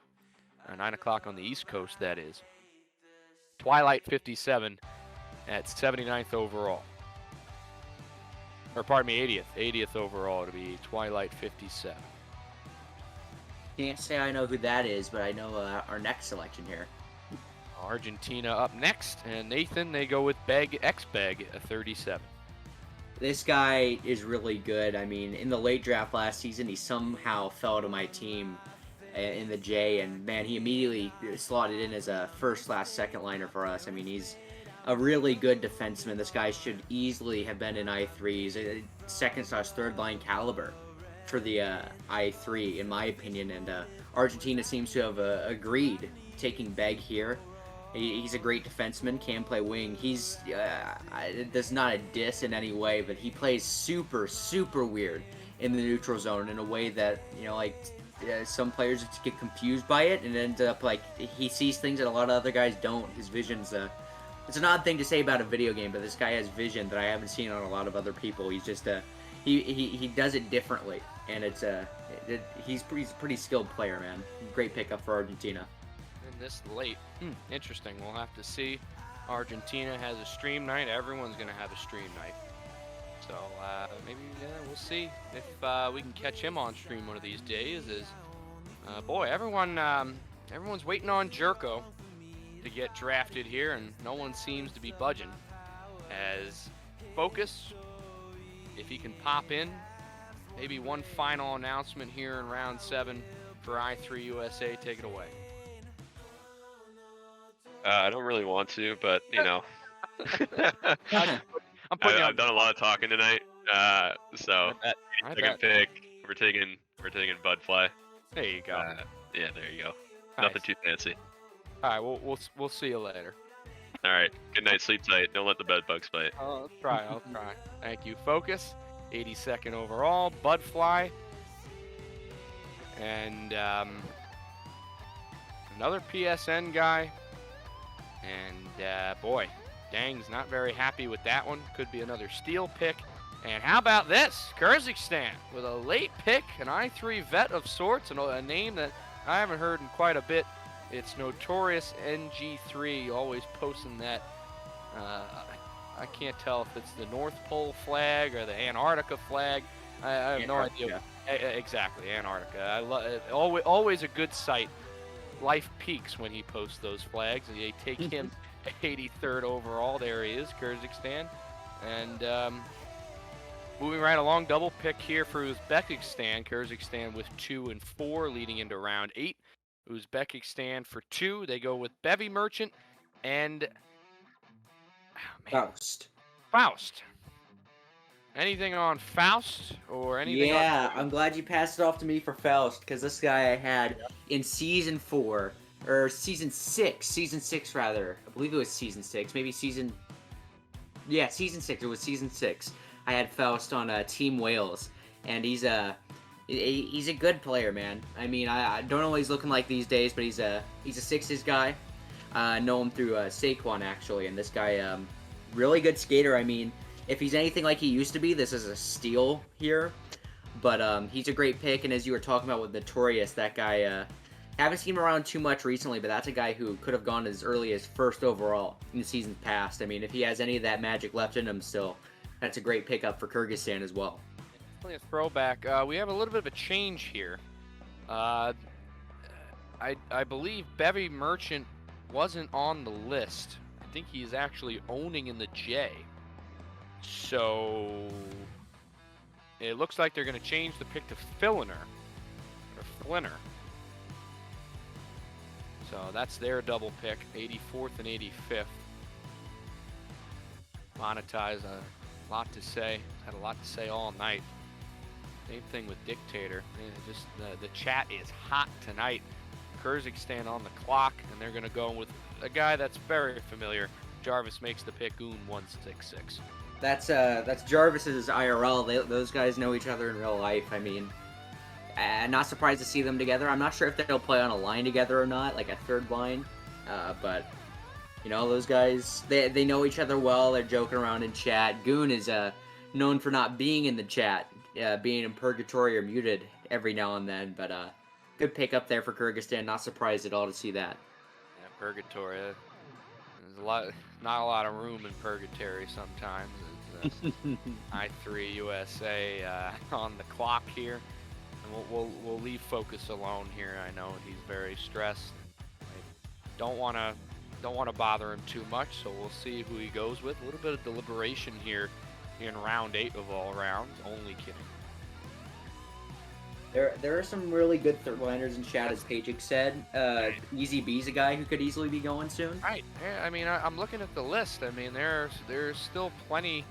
9 o'clock on the East Coast, that is. Twilight 57 at 79th overall. Or pardon me, 80th overall to be Twilight 57.
Can't say I know who that is, but I know our next selection here.
Argentina up next, and Nathan, they go with X-Beg, a 37.
This guy is really good. I mean, in the late draft last season, he somehow fell to my team in the J, and man, he immediately slotted in as a first/second liner for us. I mean, he's a really good defenseman. This guy should easily have been in I3. He's a second/third line caliber for the I3, in my opinion, and Argentina seems to have agreed taking Beg here. He's a great defenseman, can play wing. He's that's not a diss in any way, but he plays super, super weird in the neutral zone in a way that, some players just get confused by it and end up he sees things that a lot of other guys don't. His vision's it's an odd thing to say about a video game, but this guy has vision that I haven't seen on a lot of other people. He's just he does it differently, and he's a pretty skilled player, man. Great pickup for Argentina.
This late. Interesting. We'll have to see. Argentina has a stream night. Everyone's going to have a stream night. So maybe we'll see if we can catch him on stream one of these days. Boy, everyone's waiting on Jerko to get drafted here, and no one seems to be budging. As Focus, if he can pop in, maybe one final announcement here in round 7 for I3 USA. Take it away.
I don't really want to, but
I'm putting you on
I've done a lot of talking tonight. So
I bet. I
second
bet.
pick, we're taking Budfly.
There you go.
Yeah, there you go.
Nice.
Nothing too fancy.
All right, we'll see you later.
All right. Good night. Sleep tight. Don't let the bed bugs bite.
I'll try. Thank you. Focus. 82nd overall. Budfly. And another PSN guy. And boy, Dang's not very happy with that one. Could be another steal pick. And how about this? Kyrgyzstan with a late pick, an I3 vet of sorts, and a name that I haven't heard in quite a bit. It's Notorious NG3, always posting that. I can't tell if it's the North Pole flag or the Antarctica flag. I have no idea. Exactly, Antarctica. Always a good sight. Life peaks when he posts those flags, and they take him 83rd overall. There he is, Kyrgyzstan. And moving right along, double pick here for Uzbekistan. Kyrgyzstan with 2 and 4, leading into round 8. Uzbekistan for 2. They go with Bevy Merchant and Faust. Anything on Faust or anything?
Yeah, I'm glad you passed it off to me for Faust, because this guy I had in season 4 or season 6 rather. I believe it was season 6, maybe season. Yeah, season 6. It was season 6. I had Faust on Team Wales, and he's a good player, man. I mean, I don't know what he's looking like these days, but he's a sixes guy. I know him through Saquon actually, and this guy, really good skater. I mean, if he's anything like he used to be, this is a steal here. But he's a great pick, and as you were talking about with Notorious, that guy, haven't seen him around too much recently, but that's a guy who could have gone as early as 1st overall in the season past. I mean, if he has any of that magic left in him still, that's a great pickup for Kyrgyzstan as well.
A throwback. We have a little bit of a change here. I believe Bevy Merchant wasn't on the list. I think he's actually owning in the J. So it looks like they're going to change the pick to Filliner. So that's their double pick, 84th and 85th. Monetize, a lot to say. Had a lot to say all night. Same thing with Dictator. Just the chat is hot tonight. Kyrgyzstan on the clock, and they're going to go with a guy that's very familiar. Jarvis makes the pick, Goon 166.
That's Jarvis's IRL. Those guys know each other in real life. I mean, not surprised to see them together. I'm not sure if they'll play on a line together or not, like a third line. But you know, those guys, they know each other well. They're joking around in chat. Goon is known for not being in the chat, being in purgatory or muted every now and then. But good pick up there for Kyrgyzstan. Not surprised at all to see that.
Yeah, purgatory. There's not a lot of room in purgatory sometimes. I3 USA on the clock here, and we'll leave Focus alone here. I know he's very stressed. I don't want to bother him too much, so we'll see who he goes with. A little bit of deliberation here in round 8 of all rounds. Only kidding.
There are some really good third liners in chat, as Pajik said. Easy B's a guy who could easily be going soon.
Right. Yeah, I mean, I'm looking at the list. I mean, there's still plenty.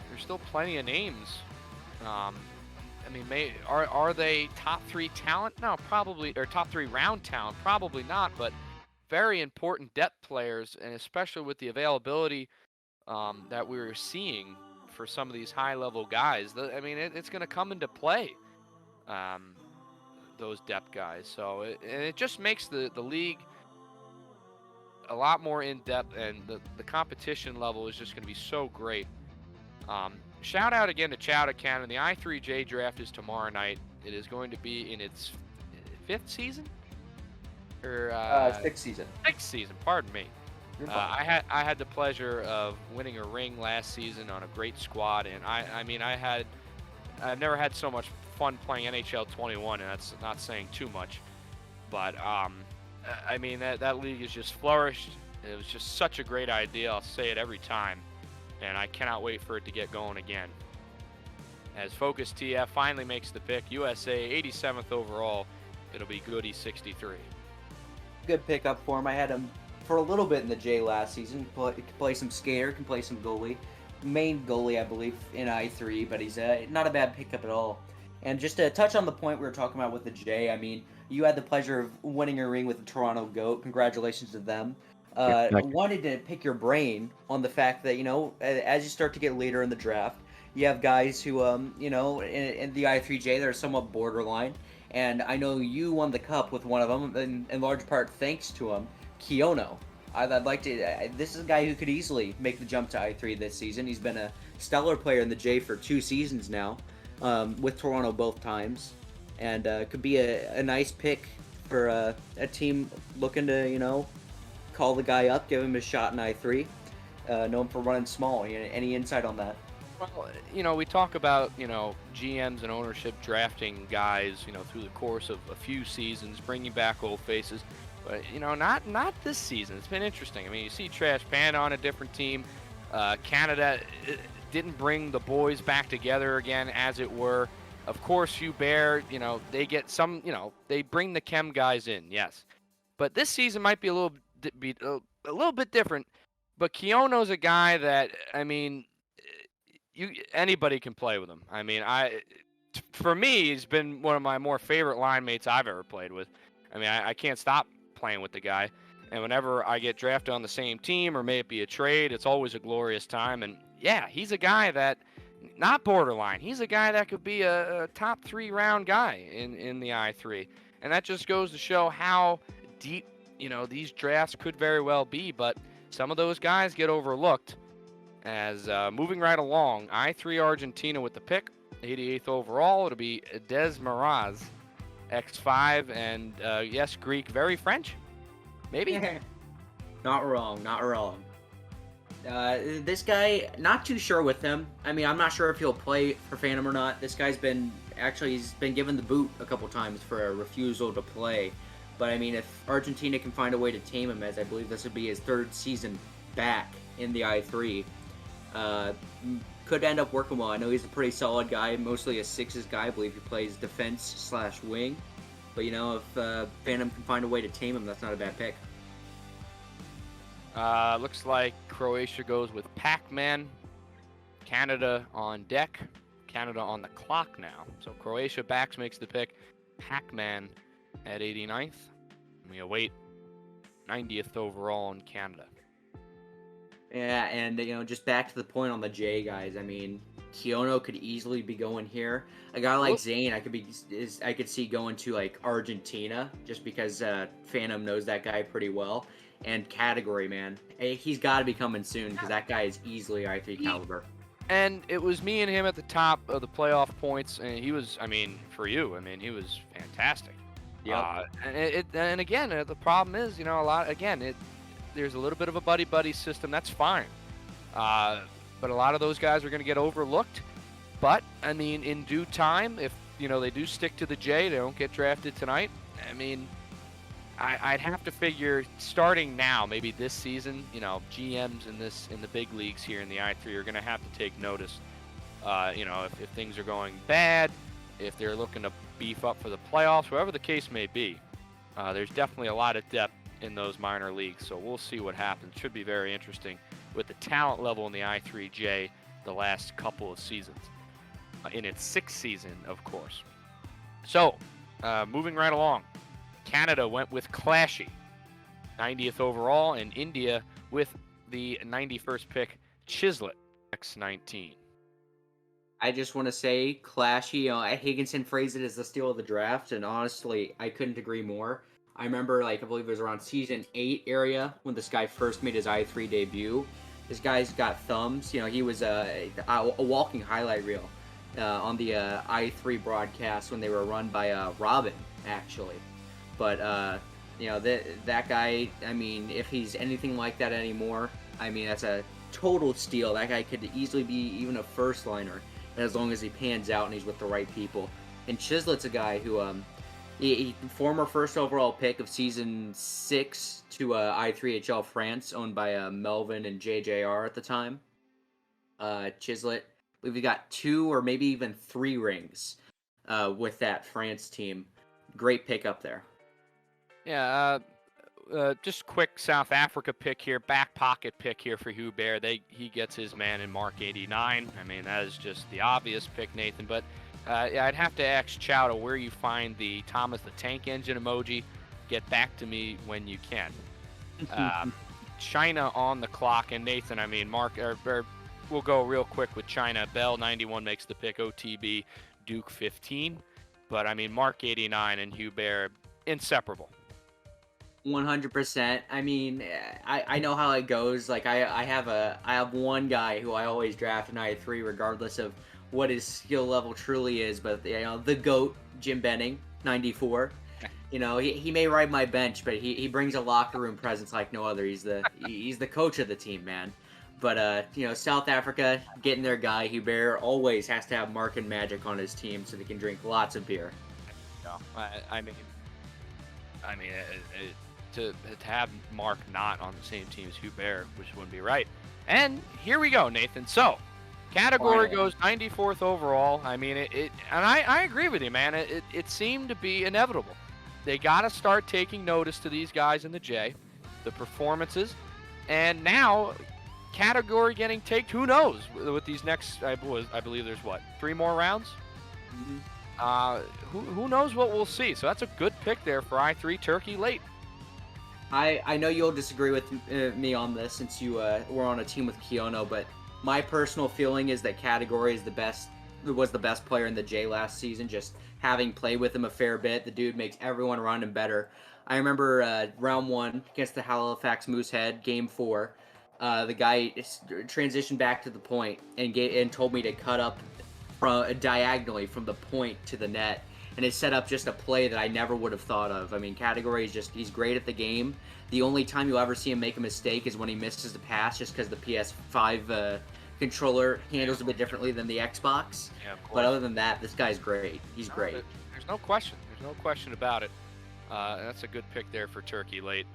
There's still plenty of names. I mean, are they top 3 talent? No, probably, or top 3 round talent? Probably not. But very important depth players, and especially with the availability that we're seeing for some of these high-level guys. I mean, it's going to come into play. Those depth guys. So it just makes the league a lot more in depth, and the competition level is just going to be so great. Shout out again to Chowda Cannon. The I3J draft is tomorrow night. It is going to be in its 5th season, or
6th season.
6th season. Pardon me. I had the pleasure of winning a ring last season on a great squad, and I've never had so much fun playing NHL 21, and that's not saying too much. But I mean, that league has just flourished. It was just such a great idea. I'll say it every time, and I cannot wait for it to get going again. As Focus TF finally makes the pick, USA 87th overall. It'll be Goody 63.
Good pickup for him. I had him for a little bit in the J last season. Can play some skater, can play some goalie. main goalie, I believe, in I3, but he's not a bad pickup at all. And just to touch on the point we were talking about with the J, I mean, you had the pleasure of winning a ring with the Toronto GOAT. Congratulations to them.
Thank you.
Wanted to pick your brain on the fact that, as you start to get later in the draft, you have guys who, in the I3J that are somewhat borderline. And I know you won the cup with one of them, in large part thanks to him, Kiono. I'd like to. This is a guy who could easily make the jump to I3 this season. He's been a stellar player in the J for 2 seasons now, with Toronto both times, and could be a nice pick for a team looking to, call the guy up, give him a shot in I3. Known for running small. Any insight on that?
Well, we talk about, GMs and ownership drafting guys, through the course of a few seasons, bringing back old faces. But, not this season. It's been interesting. I mean, you see Trash Panda on a different team. Canada didn't bring the boys back together again, as it were. Of course, Hubert, they get some, they bring the chem guys in, yes. But this season might be a little bit different. But Kiono's a guy that, I mean, anybody can play with him. I mean, for me, he's been one of my more favorite line mates I've ever played with. I mean, I can't stop playing with the guy. And whenever I get drafted on the same team, or may it be a trade, it's always a glorious time. And yeah, he's a guy that, not borderline, he's a guy that could be a top 3 round guy in the I3. And that just goes to show how deep, these drafts could very well be. But some of those guys get overlooked. As moving right along, I3 Argentina with the pick, 88th overall. It'll be Des Maraz, X5, and yes, Greek, very French, maybe.
Not wrong. This guy, not too sure with him. I mean, I'm not sure if he'll play for Phantom or not. This guy's he's been given the boot a couple times for a refusal to play. But I mean, if Argentina can find a way to tame him, as I believe this would be his 3rd season back in the I3, could end up working well. I know he's a pretty solid guy, mostly a 6s guy. I believe he plays defense/wing. But if Phantom can find a way to tame him, that's not a bad pick.
Looks like Croatia goes with Pac-Man. Canada on deck. Canada on the clock now. So Croatia backs makes the pick. Pac-Man at 89th. We await 90th overall in Canada.
Yeah, and just back to the point on the J guys. I mean, Kiono could easily be going here. A guy like Zane, I could see going to like Argentina, just because Phantom knows that guy pretty well. And category, man, he's got to be coming soon, because that guy is easily I3 caliber.
And it was me and him at the top of the playoff points, and he was, I mean, for you, I mean, he was fantastic.
Yeah.
And again, the problem is, there's a little bit of a buddy system. That's fine. But a lot of those guys are going to get overlooked. But I mean, in due time, if they do stick to the J, they don't get drafted tonight. I mean, I'd have to figure starting now, maybe this season, GMs in the big leagues here in the I3 are going to have to take notice. If things are going bad, if they're looking to beef up for the playoffs, whatever the case may be, there's definitely a lot of depth in those minor leagues. So we'll see what happens. Should be very interesting with the talent level in the I3J the last couple of seasons. In its 6th season, of course. So, moving right along. Canada went with Clashy, 90th overall, and India with the 91st pick, Chislett, X19.
I just want to say, Clashy, Higginson phrased it as the steal of the draft, and honestly, I couldn't agree more. I remember, I believe it was around season 8 area when this guy first made his I3 debut. This guy's got thumbs. He was a walking highlight reel on the I3 broadcast when they were run by Robin, actually. But, that guy, I mean, if he's anything like that anymore, I mean, that's a total steal. That guy could easily be even a first liner, as long as he pans out and he's with the right people. And Chislett's a guy who, he former 1st overall pick of season 6 to I3HL France, owned by Melvin and JJR at the time. Chislett, I believe he got 2 or maybe even 3 rings with that France team. Great pick up there.
Yeah, just quick South Africa pick here, back pocket pick here for Hubert. He gets his man in Mark 89. I mean, that is just the obvious pick, Nathan. But I'd have to ask Chowda where you find the Thomas the Tank Engine emoji. Get back to me when you can. China on the clock, and Nathan, I mean, Mark, we'll go real quick with China. Bell 91 makes the pick. OTB Duke 15. But I mean, Mark 89 and Hubert inseparable.
100%. I mean, I know how it goes. Like I have one guy who I always draft in I3 regardless of what his skill level truly is, but the GOAT, Jim Benning, 94. He may ride my bench, but he brings a locker room presence like no other. He's the coach of the team, man. But South Africa getting their guy Hubert always has to have Mark and Magic on his team so they can drink lots of beer.
I mean, to have Mark not on the same team as Hubert, which wouldn't be right. And here we go, Nathan. So, category goes 94th overall. I mean, and I agree with you, man. It seemed to be inevitable. They got to start taking notice to these guys in the J, the performances, and now category getting taked. Who knows with these next? I believe there's 3 more rounds. Mm-hmm. Who knows what we'll see? So that's a good pick there for I3 Turkey late.
I know you'll disagree with me on this since you were on a team with Kiono, but my personal feeling is that Category was the best player in the J last season. Just having played with him a fair bit, the dude makes everyone around him better. I remember round 1 against the Halifax Moosehead, game 4. The guy transitioned back to the point and told me to cut up diagonally from the point to the net. And it set up just a play that I never would have thought of. I mean, Category is he's great at the game. The only time you'll ever see him make a mistake is when he misses the pass just because the PS5 controller handles a bit differently than the Xbox.
Yeah, of course.
But other than that, this guy's great. He's great.
There's no question. There's no question about it. That's a good pick there for Turkey late.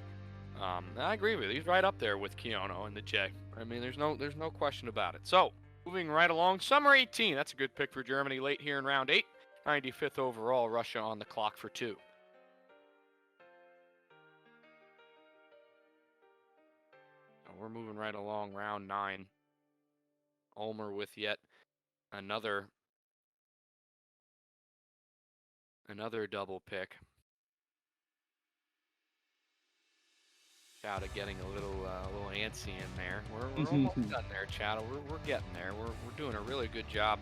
I agree with you. He's right up there with Kiono and the J. I mean, there's no question about it. So, moving right along, Summer 18. That's a good pick for Germany late here in round 8. 95th overall, Russia on the clock for 2. We're moving right along, round 9. Ulmer with yet another double pick. Chowda getting a little antsy in there. We're almost done there, Chowda. We're getting there. We're doing a really good job.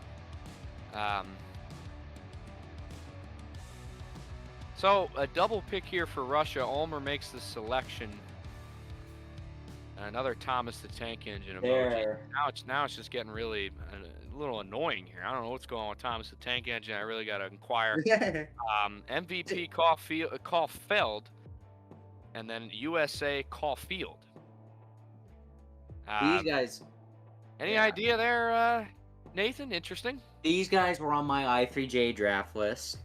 So a double pick here for Russia. Ulmer makes the selection. Another Thomas the Tank Engine emoji. Now it's just getting really a little annoying here. I don't know what's going on with Thomas the Tank Engine. I really got to inquire. MVP Caulfield, and then USA Caulfield.
These guys.
Any idea there, Nathan? Interesting.
These guys were on my I3J draft list.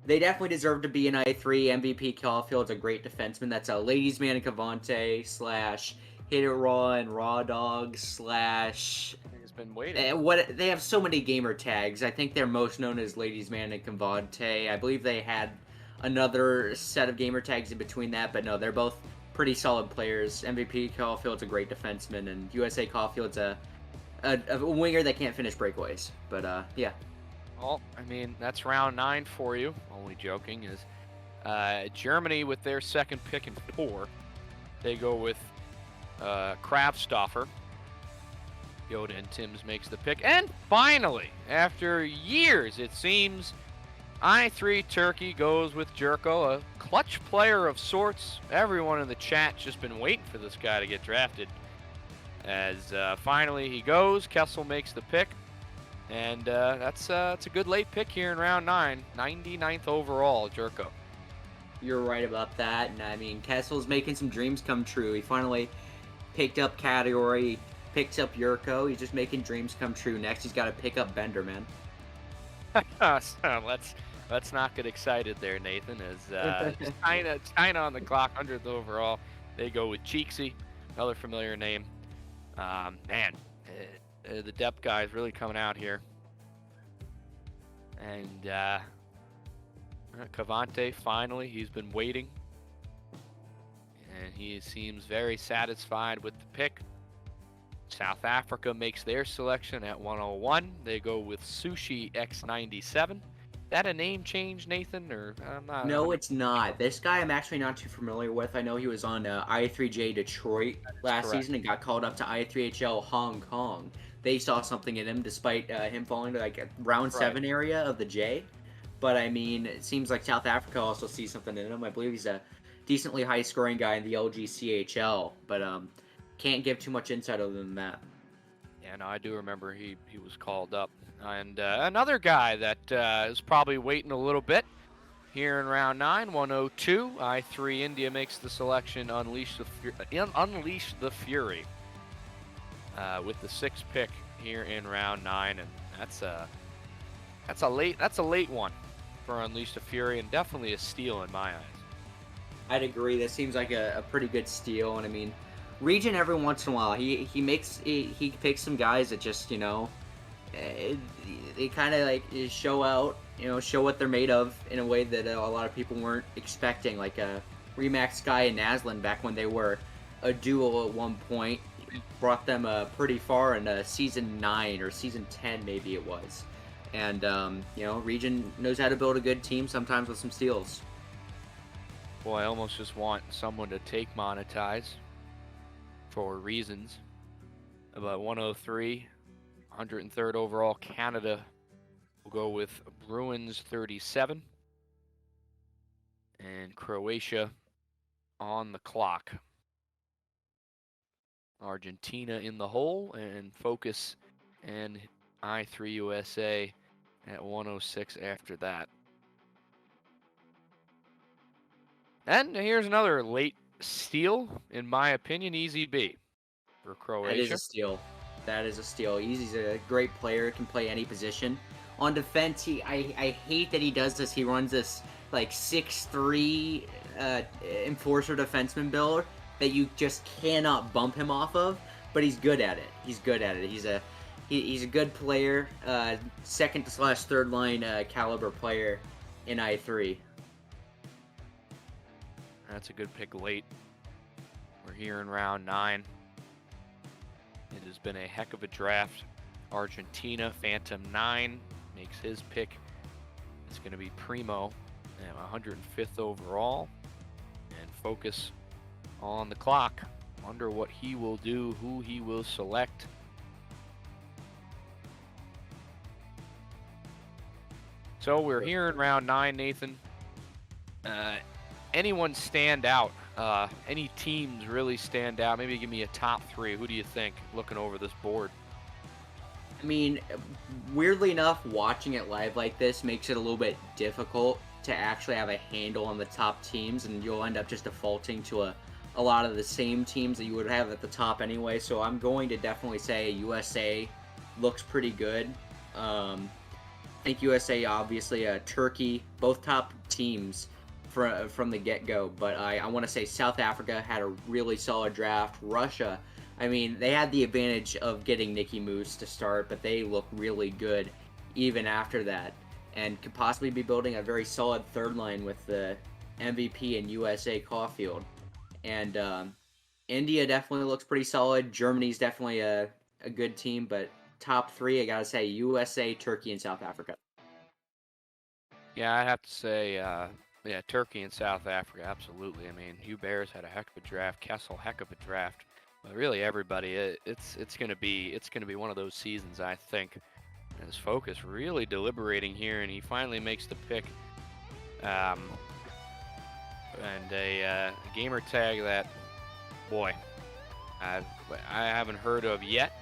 They definitely deserve to be an I3. MVP Caulfield's a great defenseman. That's a ladies' man in Cavante / hit it raw and raw dog /
He's been waiting.
They have so many gamer tags. I think they're most known as ladies' man in Cavante. I believe they had another set of gamer tags in between that, but no, they're both pretty solid players. MVP Caulfield's a great defenseman, and USA Caulfield's a winger that can't finish breakaways. But yeah.
Well, I mean, that's round 9 for you. Only joking. Is Germany with their second pick and 4. They go with Kraftstoffer. Yoda and Timms makes the pick. And finally, after years, it seems, I3 Turkey goes with Jerko, a clutch player of sorts. Everyone in the chat just been waiting for this guy to get drafted. As finally he goes, Kessel makes the pick. And that's a good late pick here in round 9. 99th overall, Jerko.
You're right about that. And I mean, Kessel's making some dreams come true. He finally picked up Category, picked up Yurko. He's just making dreams come true. Next, he's got to pick up Bender, man.
So let's not get excited there, Nathan. As China on the clock, 100th overall. They go with Cheeksy, another familiar name. The depth guy is really coming out here. And Cavante, finally, he's been waiting. and he seems very satisfied with the pick. South Africa makes their selection at 101. They go with Sushi X97. That a name change, Nathan, or I'm not?
No, it's not. This guy I'm actually not too familiar with. I know he was on I3J Detroit last
correct.
season and got called up to I3HL Hong Kong. They saw something in him despite him falling to like a round 7 area of the J. But I mean, it seems like South Africa also sees something in him. I believe he's a decently high scoring guy in the LGCHL, but can't give too much insight other than that.
Yeah, no, I do remember he was called up. And another guy that is probably waiting a little bit here in round 9, 102. I3 India makes the selection, Unleash the Fury with the 6th pick here in round 9, and that's a late one for Unleash the Fury, and definitely a steal in my eyes.
I'd agree. This seems like a pretty good steal, and I mean, Region every once in a while he picks some guys that just they kind of like show out, show what they're made of in a way that a lot of people weren't expecting, like Remax Sky and Naslin back when they were a duo at one point. Brought them pretty far in season 9 or season 10 maybe it was, and Region knows how to build a good team sometimes with some steals.
Boy, I almost just want someone to take Monetize for reasons. About 103, 103rd overall, Canada will go with Bruins 37. And Croatia on the clock. Argentina in the hole, and Focus and I3 USA at 106 after that. And here's another late steal, in my opinion, Easy B for Croatia.
That is a steal. That is a steal. Easy's a great player, can play any position. On defense, I hate that he does this. He runs this like 6'3" enforcer defenseman build that you just cannot bump him off of, but he's good at it. He's good at it. He's a good player, second/third line caliber player in I3.
That's a good pick late. We're here in round 9. It has been a heck of a draft. Argentina, Phantom 9, makes his pick. It's going to be Primo at 105th overall. And Focus on the clock. Wonder what he will do, who he will select. So we're here in round 9, Nathan. Anyone stand out? Any teams really stand out? Maybe give me a top 3. Who do you think, looking over this board?
I mean, weirdly enough, watching it live like this makes it a little bit difficult to actually have a handle on the top teams, and you'll end up just defaulting to a lot of the same teams that you would have at the top anyway. So I'm going to definitely say USA looks pretty good. I think USA, obviously, Turkey, both top teams from the get-go, but I want to say South Africa had a really solid draft. Russia, I mean, they had the advantage of getting Nicky Moose to start, but they look really good even after that, and could possibly be building a very solid third line with the MVP and USA Caulfield. And India definitely looks pretty solid. Germany's definitely a good team, but top 3, I gotta say USA, Turkey, and South Africa.
Yeah, I have to say, yeah, Turkey and South Africa, absolutely. I mean, Hugh Bears had a heck of a draft, Kessel, heck of a draft. But really, everybody, it's gonna be one of those seasons, I think. And his Focus really deliberating here, and he finally makes the pick. And a gamer tag that, boy, I haven't heard of yet.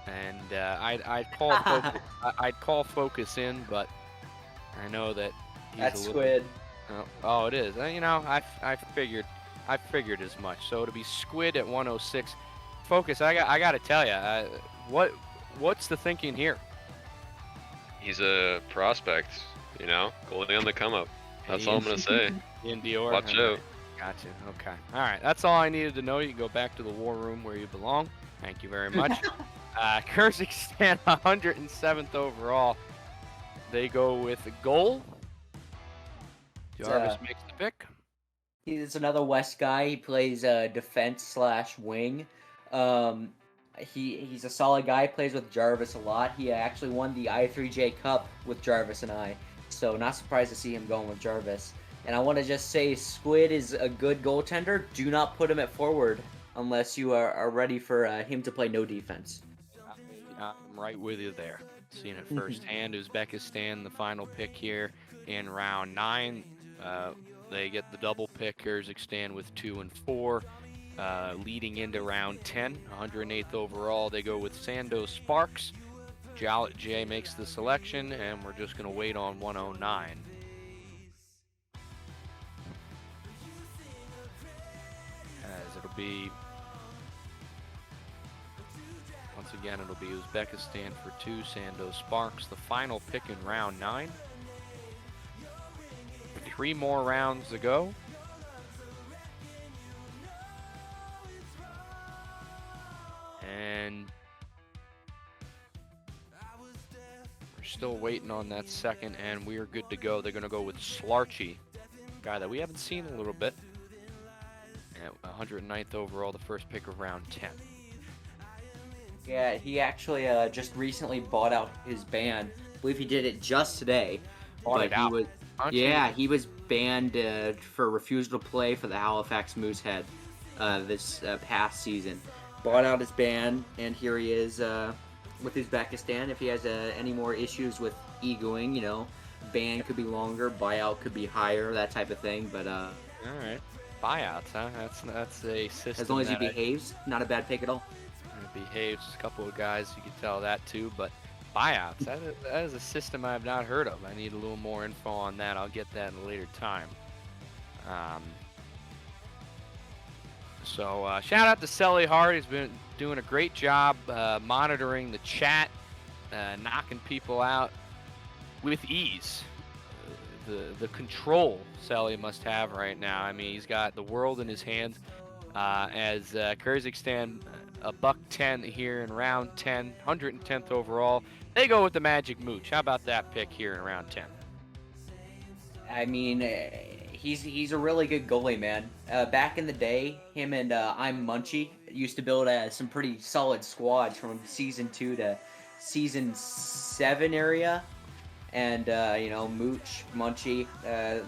And I'd call Focus in, but I know that he's
That's
a little,
Squid.
Oh, it is. I figured as much. So to be Squid at 106, Focus. I got to tell you, what's the thinking here?
He's a prospect, goalie on the come up. That's all I'm gonna say.
In Dior.
Watch out.
Gotcha. Okay. All right. That's all I needed to know. You can go back to the war room where you belong. Thank you very much. Kyrgyzstan, 107th overall. They go with a goal. Jarvis makes the pick.
He's another West guy. He plays defense slash wing. Um, he's a solid guy. Plays with Jarvis a lot. He actually won the I3J Cup with Jarvis and I. So not surprised to see him going with Jarvis. And I want to just say, Squid is a good goaltender. Do not put him at forward unless you are ready for him to play no defense.
I'm right with you there. Seeing it firsthand. Uzbekistan, the final pick here in round 9. They get the double pick. Kazakhstan with 2 and 4. Leading into round 10, 108th overall, they go with Sandoz Sparks. Jallet J makes the selection, and we're just going to wait on 109. As it'll be, once again, it'll be Uzbekistan for 2, Sandoz Sparks, the final pick in round 9. 3 more rounds to go. And we're still waiting on that second, and we're good to go. They're going to go with Slarchi, guy that we haven't seen a little bit. At 109th overall, the first pick of round 10.
Yeah, he actually just recently bought out his ban. I believe he did it just today.
Bought it out.
He was banned for refusal to play for the Halifax Moosehead this past season. Bought out his ban, and here he is with Uzbekistan. If he has any more issues with egoing, ban could be longer, buyout could be higher, that type of thing. But
all right, buyouts, huh? That's a system.
As long as he behaves, not a bad pick at all.
Behaves. A couple of guys you can tell that too, but buyouts, that is a system I've not heard of. I need a little more info on that. I'll get that in a later time. So shout out to Selly Hart. He's been doing a great job monitoring the chat, knocking people out with ease. The control Selly must have right now. I mean, he's got the world in his hands. As Kazakhstan, a $110 here in round 10, 110th overall. They go with the Magic Mooch. How about that pick here in round 10?
I mean, he's a really good goalie, man. Back in the day, him and I'm Munchie used to build some pretty solid squads from season 2 to season 7 area. And Mooch, Munchie,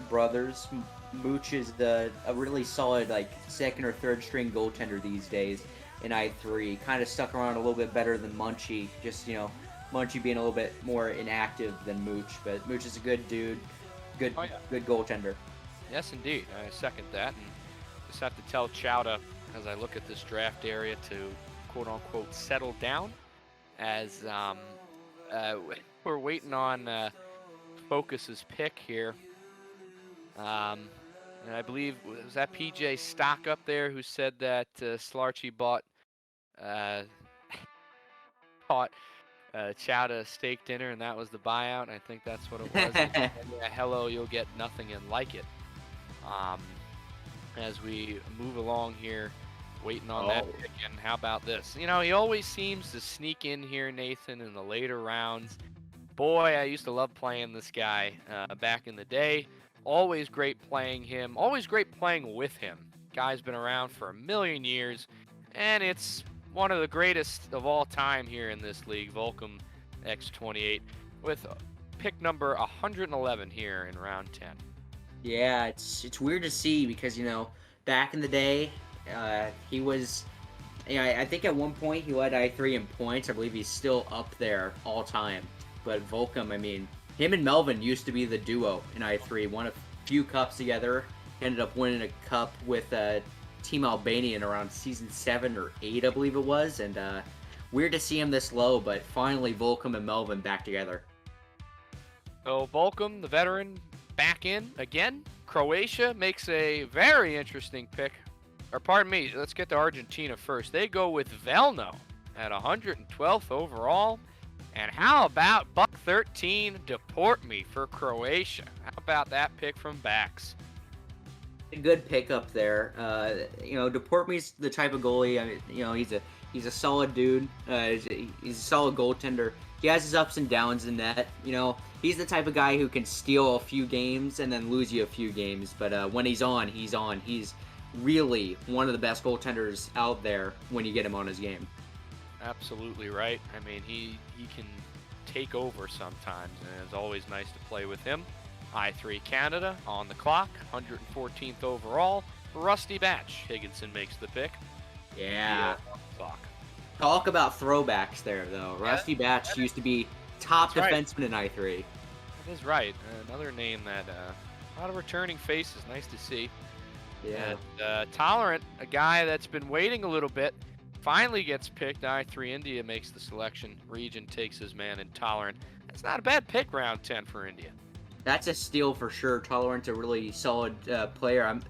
brothers. Mooch is a really solid second or third string goaltender these days in I3. Kind of stuck around a little bit better than Munchie. Just Munchie being a little bit more inactive than Mooch, but Mooch is a good dude, good goaltender.
Yes, indeed. I second that, and just have to tell Chowda as I look at this draft area to quote unquote settle down, as we're waiting on Focus's pick here. And I believe, was that PJ Stock up there who said that Slarchi bought Chowda a steak dinner, and that was the buyout? I think that's what it was. Yeah, hello, you'll get nothing and like it. As we move along here, waiting on that pick, and how about this? He always seems to sneak in here, Nathan, in the later rounds. Boy, I used to love playing this guy back in the day. Always great playing him. Always great playing with him. Guy's been around for a million years, and it's one of the greatest of all time here in this league, Volcom X28, with pick number 111 here in round 10.
Yeah, it's weird to see because, back in the day, he was... I think at one point he led I3 in points. I believe he's still up there all time. But Volcom, I mean... Him and Melvin used to be the duo in I3. Won a few cups together. Ended up winning a cup with Team Albanian around season 7 or 8, I believe it was. And weird to see him this low, but finally Volcom and Melvin back together.
So Volcom, the veteran, back in again. Croatia makes a very interesting pick. Or pardon me, let's get to Argentina first. They go with Velno at 112th overall. And how about Buck 13, deport me for Croatia? How about that pick from Bax?
A good pick up there. Deport me's the type of goalie. I mean, he's a solid dude. He's a solid goaltender. He has his ups and downs in net. He he's the type of guy who can steal a few games and then lose you a few games. But when he's on, he's on. He's really one of the best goaltenders out there when you get him on his game.
Absolutely right. I mean, he can take over sometimes, and it's always nice to play with him. I3 Canada on the clock, 114th overall. Rusty Batch. Higginson makes the pick.
Yeah.
On the clock.
Talk about throwbacks there, though. Rusty Batch used to be top defenseman in I3.
That is right. Another name that a lot of returning faces. Nice to see.
Yeah.
And Tolerant, a guy that's been waiting a little bit, finally gets picked. I3 India makes the selection. Region takes his man in Tolerant. That's not a bad pick, round 10 for India.
That's a steal for sure. Tolerant's a really solid player.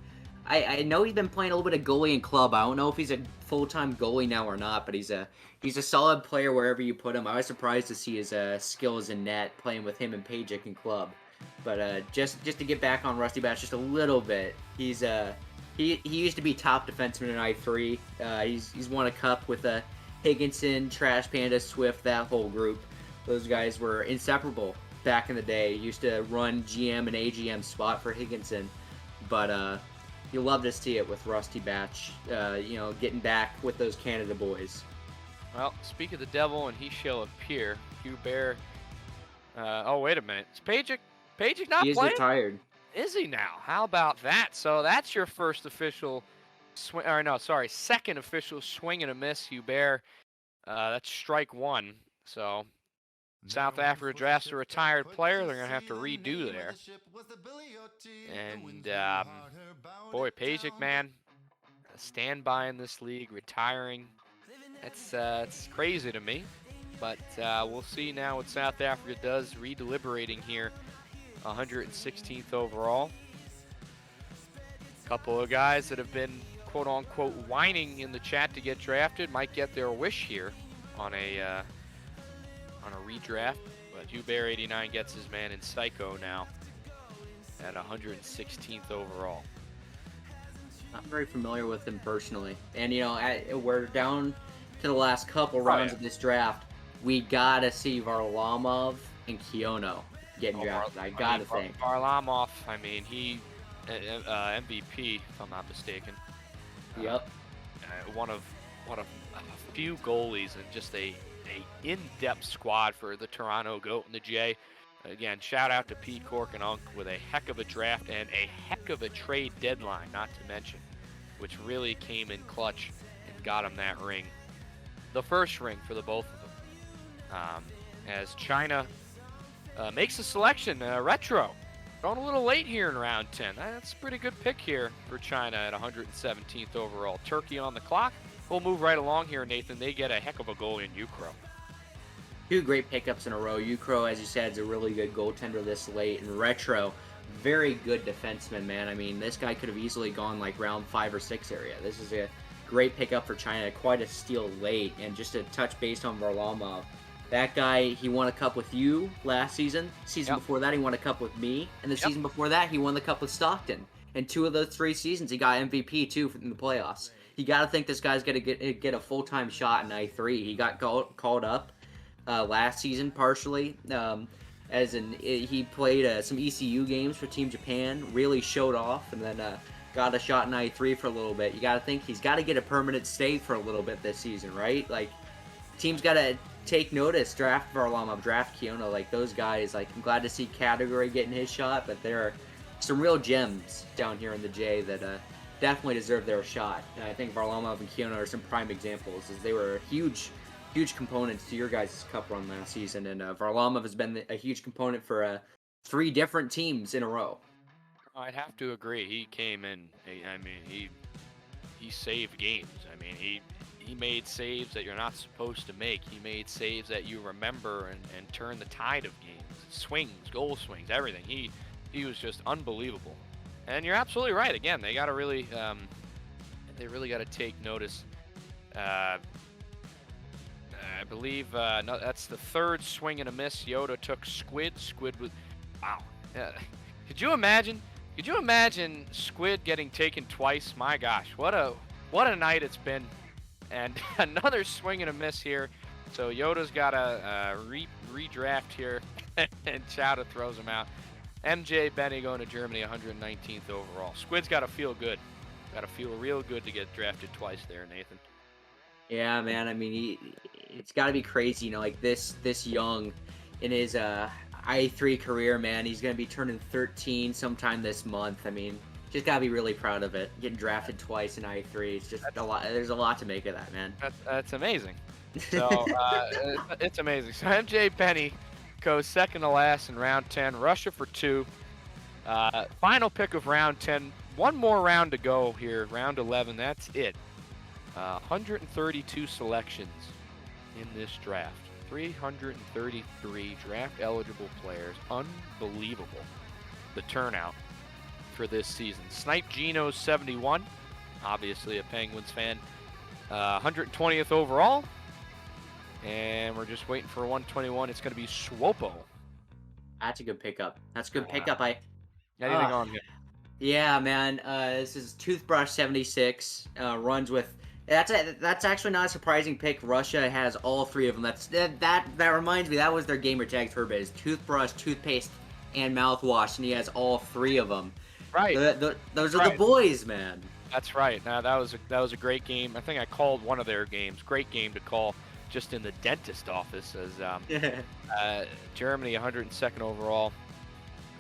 I know he's been playing a little bit of goalie in club. I don't know if he's a full-time goalie now or not, but he's a solid player wherever you put him. I was surprised to see his skills in net playing with him and Pajic in club. But just to get back on Rusty Batch just a little bit, he used to be top defenseman in I3. He's won a cup with Higginson, Trash Panda, Swift, that whole group. Those guys were inseparable back in the day. Used to run GM and AGM spot for Higginson, but you love to see it with Rusty Batch, getting back with those Canada boys.
Well, speak of the devil, and he shall appear. Hubert. Oh, wait a minute. Is Pajic not
He is
playing?
retired.
Is he now? How about that? So that's your first official second official swing and a miss, Hubert. That's strike one. So South Africa drafts a retired player. They're going to have to redo there. And, boy, Pajic, man, a standby in this league, retiring. It's crazy to me. But we'll see now what South Africa does, redeliberating here. 116th overall. Couple of guys that have been quote-unquote whining in the chat to get drafted might get their wish here on a redraft. But Hubert 89 gets his man in Psycho now at 116th overall.
Not very familiar with him personally, and we're down to the last couple rounds of this draft. We gotta see Varlamov and Kiono getting drafted. I gotta think.
Varlamov, I mean, he MVP, if I'm not mistaken.
Yep.
One of a few goalies and just a in-depth squad for the Toronto Goat and the J. Again, shout out to Pete Cork and Unk with a heck of a draft and a heck of a trade deadline, not to mention, which really came in clutch and got him that ring. The first ring for the both of them. As China makes a selection, Retro. Going a little late here in round 10. That's a pretty good pick here for China at 117th overall. Turkey on the clock. We'll move right along here, Nathan. They get a heck of a goal in Ukro.
Two great pickups in a row. Ukro, as you said, is a really good goaltender this late. And Retro, very good defenseman, man. I mean, this guy could have easily gone like round 5 or 6 area. This is a great pickup for China. Quite a steal late. And just a touch based on Varlamov. That guy, he won a cup with you last season. Season before that, he won a cup with me. And the season before that, he won the cup with Stockton. And 2 of those 3 seasons, he got MVP, too, in the playoffs. You got to think this guy's going to get a full-time shot in I3. He got called up last season, partially. He played some ECU games for Team Japan, really showed off, and then got a shot in I3 for a little bit. You got to think he's got to get a permanent stay for a little bit this season, right? Like, team's got to take notice, draft Varlamov, draft Kiono, like those guys. Like, I'm glad to see Category getting his shot, but there are some real gems down here in the J that definitely deserve their shot. And I think Varlamov and Kiono are some prime examples, as they were huge components to your guys' cup run last season. And Varlamov has been a huge component for 3 different teams in a row.
I'd have to agree. He came in. I mean, he saved games. I mean, he made saves that you're not supposed to make. He made saves that you remember and turn the tide of games. Swings, goal swings, everything. He was just unbelievable. And you're absolutely right. Again, they got to really got to take notice. I believe no, that's the 3rd swing and a miss. Yoda took Squid. Squid was, wow. Could you imagine Squid getting taken twice? My gosh, what a night it's been. And another swing and a miss here. So Yoda's got a redraft here and Chowda throws him out. MJ Benny going to Germany, 119th overall. Squid's got to feel good. Got to feel real good to get drafted twice there, Nathan.
Yeah, man. I mean, it's got to be crazy, like this young in his I3 career, man. He's gonna be turning 13 sometime this month. I mean, just gotta be really proud of it. Getting drafted twice in I3, it's just a lot. There's a lot to make of that, man.
That's amazing. So it's amazing. So MJ Benny goes second to last in round 10. Russia for 2. Final pick of round 10. One more round to go here. Round 11. That's it. 132 selections in this draft. 333 draft-eligible players. Unbelievable, the turnout for this season. Snipe Geno's 71. Obviously a Penguins fan. 120th overall. And we're just waiting for 121. It's going to be Swopo.
That's a good pickup. That's a good pickup.
Anything on here?
Yeah, man. This is Toothbrush 76. Runs with. That's actually not a surprising pick. Russia has all 3 of them. That reminds me. That was their gamer tag for biz. Toothbrush, toothpaste, and mouthwash, and he has all 3 of them.
Right.
Those are the boys, man.
That's right. Now that was a great game. I think I called one of their games. Great game to call just in the dentist office as Germany 102nd overall.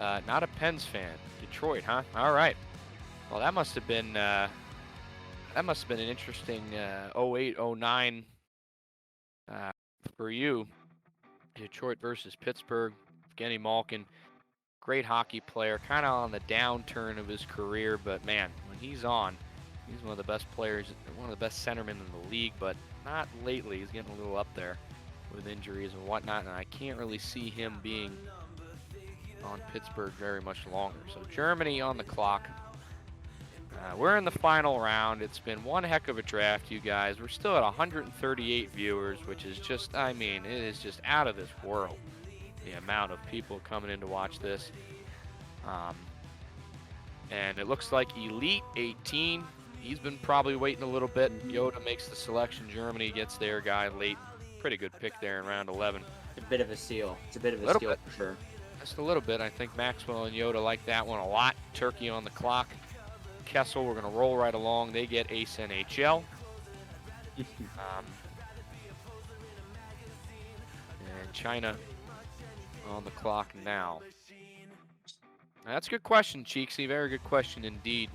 Not a Pens fan. Detroit, huh? All right. Well, that must have been an interesting 08-09 for you. Detroit versus Pittsburgh. Evgeny Malkin, great hockey player, kind of on the downturn of his career, but man, when he's on, he's one of the best players, one of the best centermen in the league, but not lately. He's getting a little up there with injuries and whatnot, and I can't really see him being on Pittsburgh very much longer. So Germany on the clock. We're in the final round. It's been one heck of a draft, you guys. We're still at 138 viewers, which is just, I mean, it is just out of this world, the amount of people coming in to watch this. And it looks like Elite 18. He's been probably waiting a little bit. Yoda makes the selection. Germany gets their guy late. Pretty good pick there in round 11.
A bit of a steal. It's a bit of a steal for sure.
Just a little bit. I think Maxwell and Yoda like that one a lot. Turkey on the clock. Kessel, we're going to roll right along. They get Ace NHL. And China on the clock now. That's a good question, Cheeksy. Very good question indeed.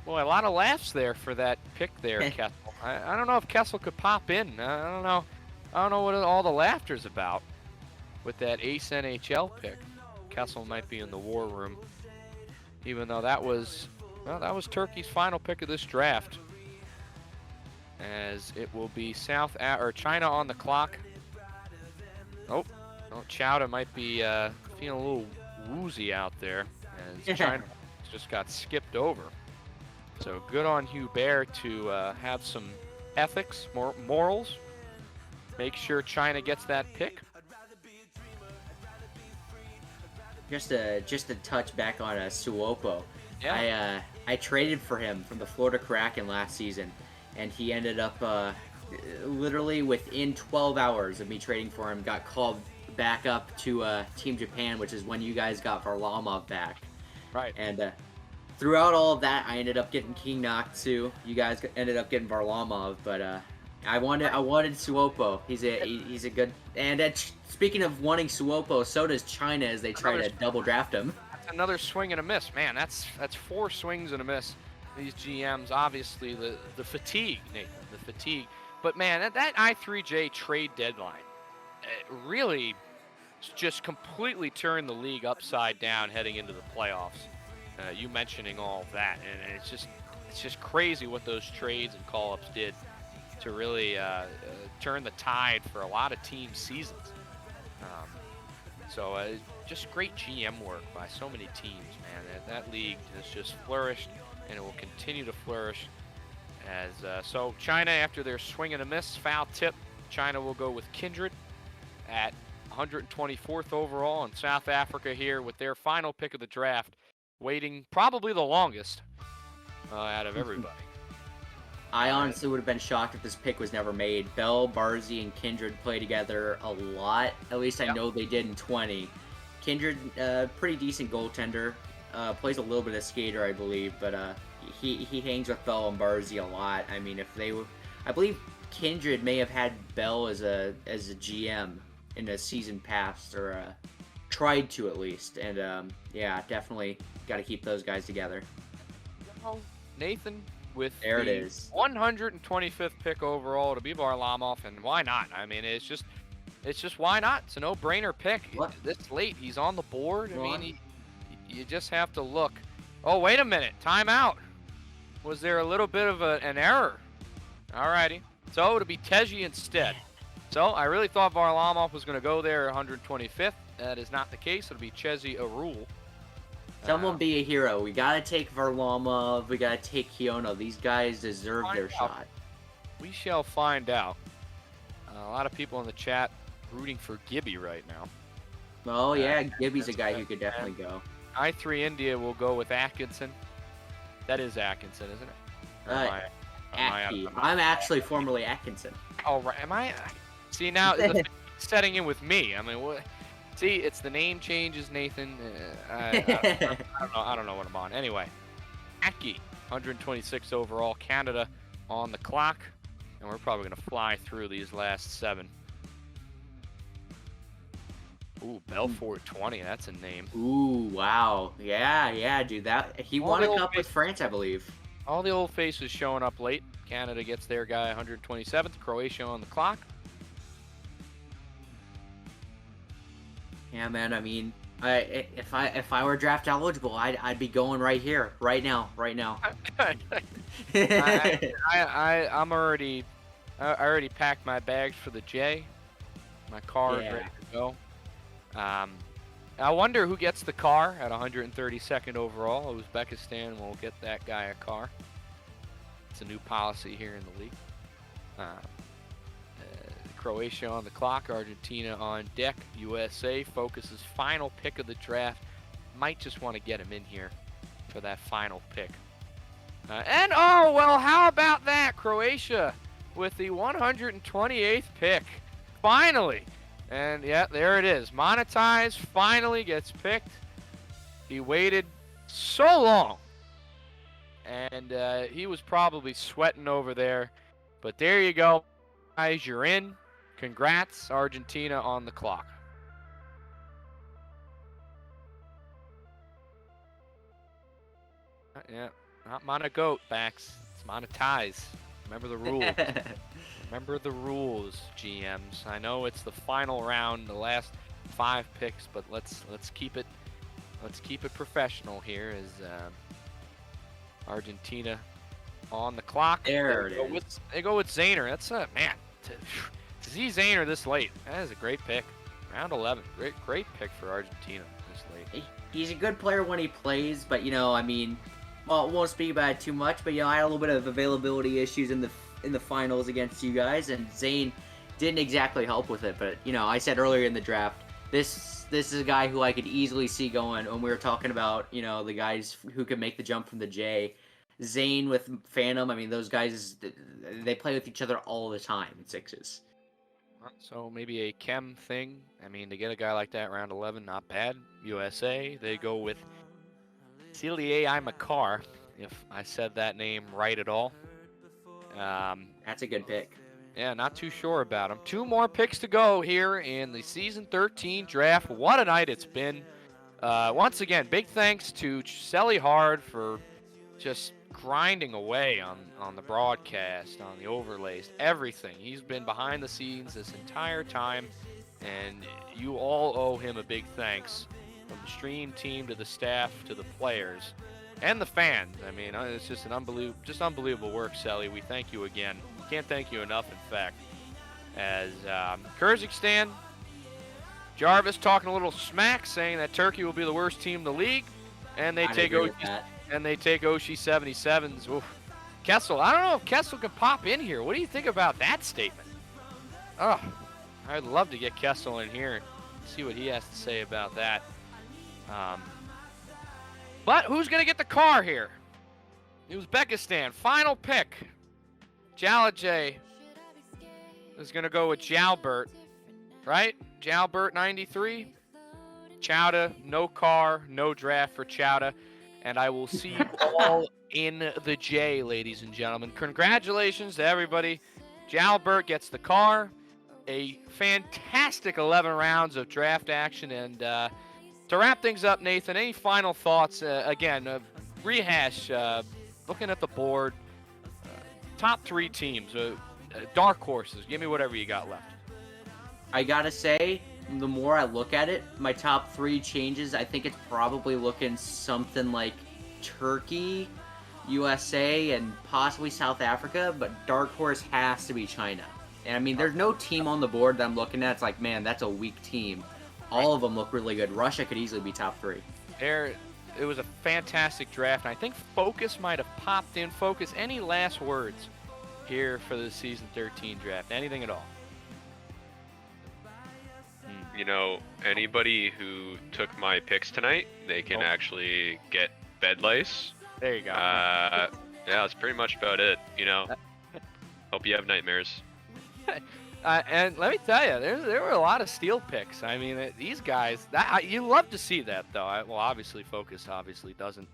Boy, a lot of laughs there for that pick there, Kessel. I don't know if Kessel could pop in. I don't know. I don't know what all the laughter's about with that Ace NHL pick. Kessel might be in the war room, even though that was Turkey's final pick of this draft. As it will be China on the clock. Oh, Chowda might be feeling a little woozy out there as China just got skipped over. So good on Hubert to have some ethics, morals. Make sure China gets that pick.
Just to touch back on Suopo.
Yeah.
I traded for him from the Florida Kraken last season, and he ended up literally within 12 hours of me trading for him, got called back up to Team Japan, which is when you guys got Varlamov back.
Right.
And throughout all of that, I ended up getting King Naksu. You guys ended up getting Varlamov, but I wanted Suopo. He's a good. And speaking of wanting Suopo, so does China as they try to double draft him.
That's another swing and a miss, man. That's 4 swings and a miss. These GMs, obviously the fatigue, Nathan, the fatigue. But man, that I3J trade deadline really just completely turned the league upside down heading into the playoffs. You mentioning all of that, and it's just crazy what those trades and call-ups did to really turn the tide for a lot of team seasons. So just great GM work by so many teams, man. That league has just flourished, and it will continue to flourish. So China, after their swing and a miss, foul tip, China will go with Kindred at 124th overall, and South Africa here with their final pick of the draft, waiting probably the longest out of everybody.
I honestly would have been shocked if this pick was never made. Bell, Barzy, and Kindred play together a lot. At least I know they did in 20. Kindred, pretty decent goaltender. Plays a little bit of skater, I believe, but he hangs with Bell and Barzy a lot. I mean, if they were, I believe Kindred may have had Bell as a GM in a season past, or tried to at least. And yeah, definitely got to keep those guys together.
Oh, Nathan with
There it
the
is.
125th pick overall to be Varlamov, and why not? I mean, it's just why not? It's a no-brainer pick.
What?
This late, he's on the board. I
Ron?
mean, you just have to look. Oh, wait a minute, timeout. Was there a little bit of an error? Alrighty, so it'll be Teji instead. So I really thought Varlamov was going to go there 125th. That is not the case. It'll be Chezi Arul.
Someone be a hero. We gotta take Varlamov. We gotta take Kiono. These guys deserve their shot.
We shall find out. A lot of people in the chat rooting for Gibby right now.
Oh yeah, Gibby's a guy who could definitely go.
I3 India will go with Atkinson. That is Atkinson, isn't it? Or am I out
Atki.
of my-
I'm actually formerly Atkinson.
Oh, right. Am I? See, now the setting in with me. I mean, what? See, it's the name changes, Nathan. I don't know what I'm on. Anyway, Aki, 126 overall, Canada on the clock, and we're probably gonna fly through these last 7. Ooh, Belfort 20. That's a name.
Ooh, wow. Yeah, dude. That he
All
won
the
a
old
cup with France, I believe.
All the old faces showing up late. Canada gets their guy 127th. Croatia on the clock.
Yeah, man. I mean, if I were draft eligible, I'd be going right here, right now.
I already packed my bags for the J. My car is ready to go. I wonder who gets the car at 132nd overall. Uzbekistan will get that guy a car. It's a new policy here in the league. Croatia on the clock, Argentina on deck. USA focuses final pick of the draft. Might just want to get him in here for that final pick. And oh, well, how about that? Croatia with the 128th pick. Finally. And yeah, there it is. Monetize finally gets picked. He waited so long. And he was probably sweating over there. But there you go. Guys, you're in. Congrats, Argentina on the clock. Yeah, not Monagoat, Bax. It's monetize. Remember the rules. Remember the rules, GMs. I know it's the final round, the last 5 picks, but let's keep it professional here. As Argentina on the clock.
There it is.
They go with Zayner. That's man. To see Zayner this late, that is a great pick. Round 11, great pick for Argentina this late.
He's a good player when he plays, but I mean, well, won't speak about it too much. But I had a little bit of availability issues in the finals against you guys, and Zane didn't exactly help with it. But I said earlier in the draft, this is a guy who I could easily see going. When we were talking about the guys who could make the jump from the J, Zane with Phantom. I mean, those guys, they play with each other all the time in sixes.
So maybe a chem thing. I mean, to get a guy like that round 11, not bad. USA, they go with Celia Makar, if I said that name right at all.
That's a good pick.
Yeah, not too sure about him. 2 more picks to go here in the Season 13 draft. What a night it's been. Once again, big thanks to Selly Hard for just grinding away on the broadcast, on the overlays, everything. He's been behind the scenes this entire time, and you all owe him a big thanks, from the stream team to the staff to the players and the fans. I mean, it's just unbelievable work, Selly. We thank you again. Can't thank you enough, in fact. As Kyrgyzstan, Jarvis talking a little smack, saying that Turkey will be the worst team in the league, and they take Oshie 77s. Oof. Kessel, I don't know if Kessel can pop in here. What do you think about that statement? Oh, I'd love to get Kessel in here and see what he has to say about that. But who's going to get the car here? Uzbekistan, final pick. J is going to go with Jalbert, right? Jalbert 93. Chowda, no car, no draft for Chowda. And I will see you all in the J, ladies and gentlemen. Congratulations to everybody. Jalbert gets the car. A fantastic 11 rounds of draft action. And to wrap things up, Nathan, any final thoughts? Again, rehash, looking at the board, top 3 teams, dark horses. Give me whatever you got left.
I gotta say, the more I look at it, my top 3 changes, I think it's probably looking something like Turkey, USA, and possibly South Africa, but dark horse has to be China. And I mean, there's no team on the board that I'm looking at. It's like, man, that's a weak team. All of them look really good. Russia could easily be top 3.
It was a fantastic draft, and I think Focus might have popped in. Focus, any last words here for the Season 13 draft? Anything at all?
You know, anybody who took my picks tonight, they can actually get bed lice.
There you go.
Yeah, that's pretty much about it. You know, hope you have nightmares.
And let me tell you, there were a lot of steal picks. I mean, these guys, you love to see that, though. Well, obviously, Focus doesn't.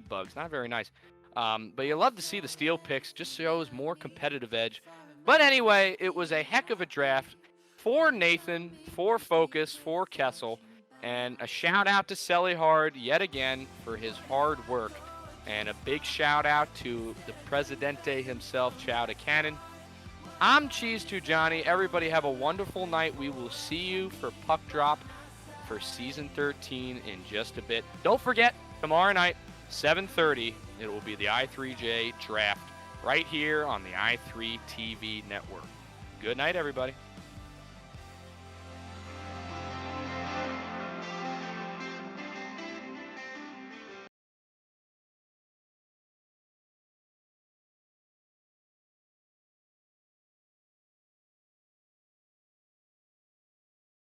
Bugs, not very nice. But you love to see the steal picks. Just shows more competitive edge. But anyway, it was a heck of a draft for Nathan, for Focus, for Kessel. And a shout out to Selly Hard yet again for his hard work. And a big shout out to the Presidente himself, Chowda Cannon. I'm Cheese to Johnny. Everybody have a wonderful night. We will see you for Puck Drop for Season 13 in just a bit. Don't forget, tomorrow night, 7:30, it will be the I3J Draft right here on the I3 TV network. Good night, everybody.